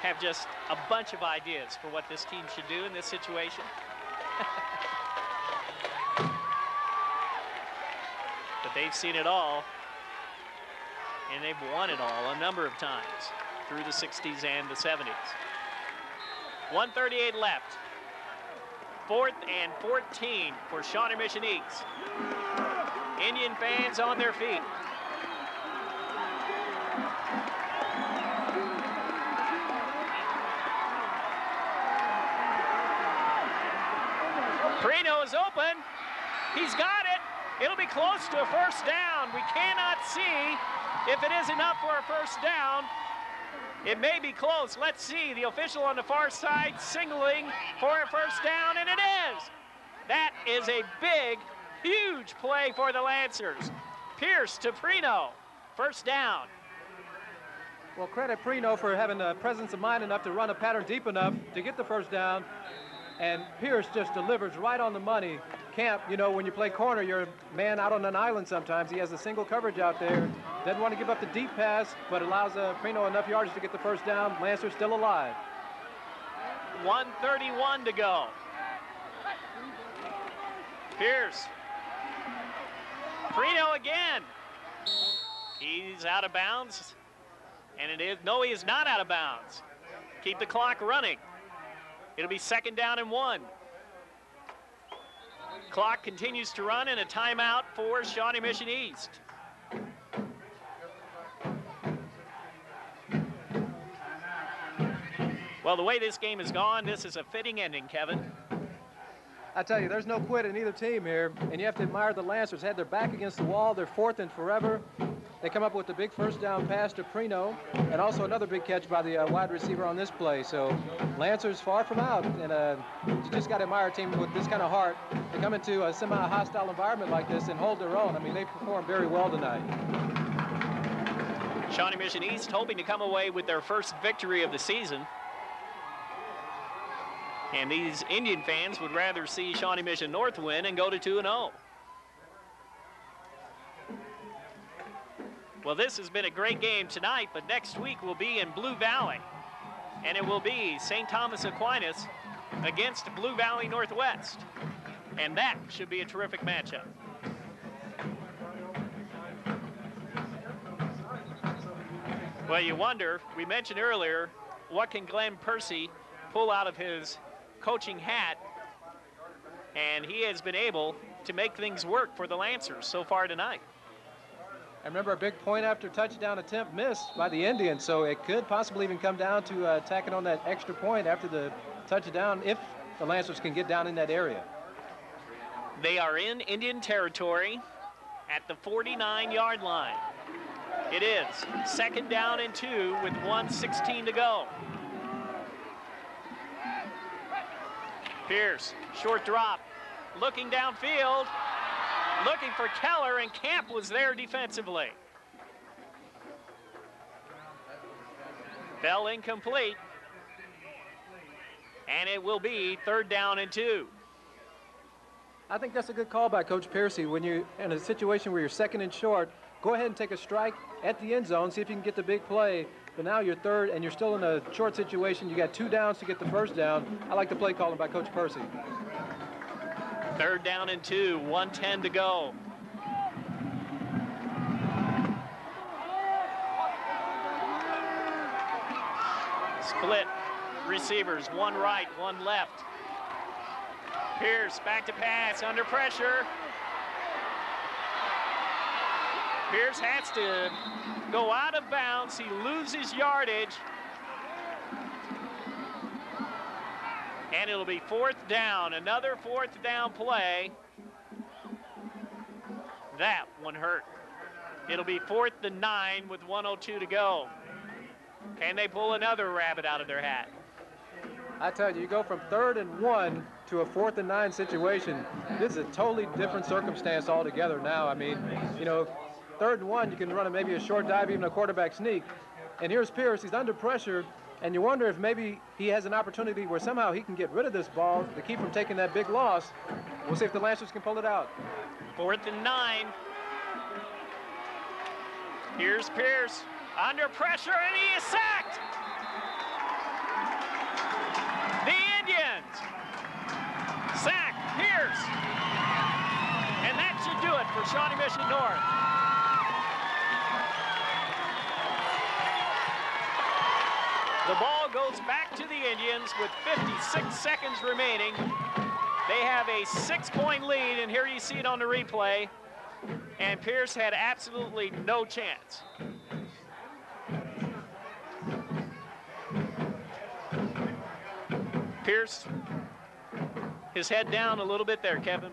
have just a bunch of ideas for what this team should do in this situation. But they've seen it all. And they've won it all a number of times through the 60s and the 70s. 1:38 left. 4th and 14 for Shawnee Mission Eats. Indian fans on their feet. Perino is open. He's got it. It'll be close to a first down. We cannot see if it is enough for a first down. It may be close. Let's see. The official on the far side signaling for a first down, and it is. That is a big, huge play for the Lancers. Pierce to Perino. First down. Well, credit Perino for having the presence of mind enough to run a pattern deep enough to get the first down. And Pierce just delivers right on the money. Camp, you know, when you play corner, you're a man out on an island sometimes. He has a single coverage out there. Doesn't want to give up the deep pass, but allows Perino enough yardage to get the first down. Lancer's still alive. 1:31 to go. Pierce. Perino again. He's out of bounds. And it is, no, he is not out of bounds. Keep the clock running. It'll be 2nd down and 1. Clock continues to run, and a timeout for Shawnee Mission East. Well, the way this game has gone, this is a fitting ending, Kevin. I tell you, there's no quit in either team here, and you have to admire the Lancers. Had their back against the wall. They're 4th and forever. They come up with a big first down pass to Perino, and also another big catch by the wide receiver on this play. So Lancers far from out, and you just got to admire a team with this kind of heart. They come into a semi-hostile environment like this and hold their own. I mean, they performed very well tonight. Shawnee Mission East hoping to come away with their first victory of the season. And these Indian fans would rather see Shawnee Mission North win and go to 2-0. Well, this has been a great game tonight, but next week will be in Blue Valley. And it will be St. Thomas Aquinas against Blue Valley Northwest. And that should be a terrific matchup. Well, you wonder, we mentioned earlier, what can Glenn Percy pull out of his coaching hat? And he has been able to make things work for the Lancers so far tonight. I remember a big point after touchdown attempt missed by the Indians, so it could possibly even come down to tacking on that extra point after the touchdown if the Lancers can get down in that area. They are in Indian territory at the 49-yard line. It is 2nd down and 2 with 1:16 to go. Pierce, short drop, looking downfield, looking for Keller, and Camp was there defensively. Fell incomplete, and it will be 3rd down and 2. I think that's a good call by Coach Piercy. When you're in a situation where you're 2nd and short, go ahead and take a strike at the end zone, see if you can get the big play. But now you're 3rd and you're still in a short situation. You got 2 downs to get the first down. I like the play calling by Coach Percy. 3rd down and 2, 1:10 to go. Split receivers, one right, one left. Pierce back to pass, under pressure. Pierce has to go out of bounds. He loses yardage. And it'll be 4th down, another 4th down play. That one hurt. It'll be 4th and 9 with 1:02 to go. Can they pull another rabbit out of their hat? I tell you, you go from 3rd and 1 to a 4th and 9 situation. This is a totally different circumstance altogether now. I mean, you know, 3rd and 1, you can run maybe a short dive, even a quarterback sneak. And here's Pierce, he's under pressure, and you wonder if maybe he has an opportunity where somehow he can get rid of this ball to keep from taking that big loss. We'll see if the Lancers can pull it out. 4th and 9. Here's Pierce, under pressure, and he is sacked. The Indians sack Pierce. And that should do it for Shawnee Mission North. The ball goes back to the Indians with 56 seconds remaining. They have a 6-point lead, and here you see it on the replay. And Pierce had absolutely no chance. Pierce, his head down a little bit there, Kevin.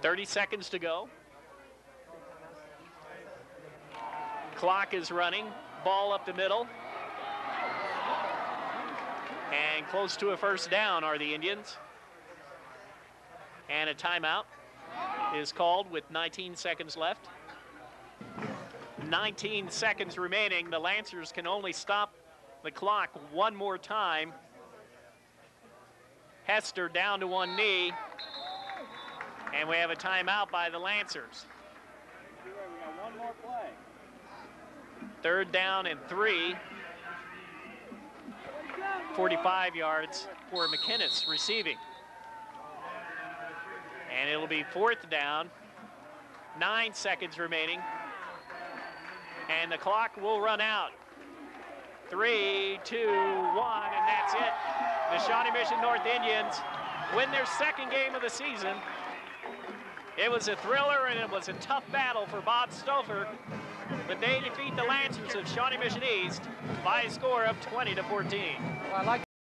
30 seconds to go. Clock is running. Ball up the middle. And close to a first down are the Indians. And a timeout is called with 19 seconds left. 19 seconds remaining. The Lancers can only stop the clock one more time. Hester down to one knee. And we have a timeout by the Lancers. We got one more play. 3rd down and 3. 45 yards for McInnes receiving. And it'll be 4th down. 9 seconds remaining. And the clock will run out. 3, 2, 1, and that's it. The Shawnee Mission North Indians win their 2nd game of the season. It was a thriller and it was a tough battle for Bob Stouffer, but they defeat the Lancers of Shawnee Mission East by a score of 20-14. Well, I like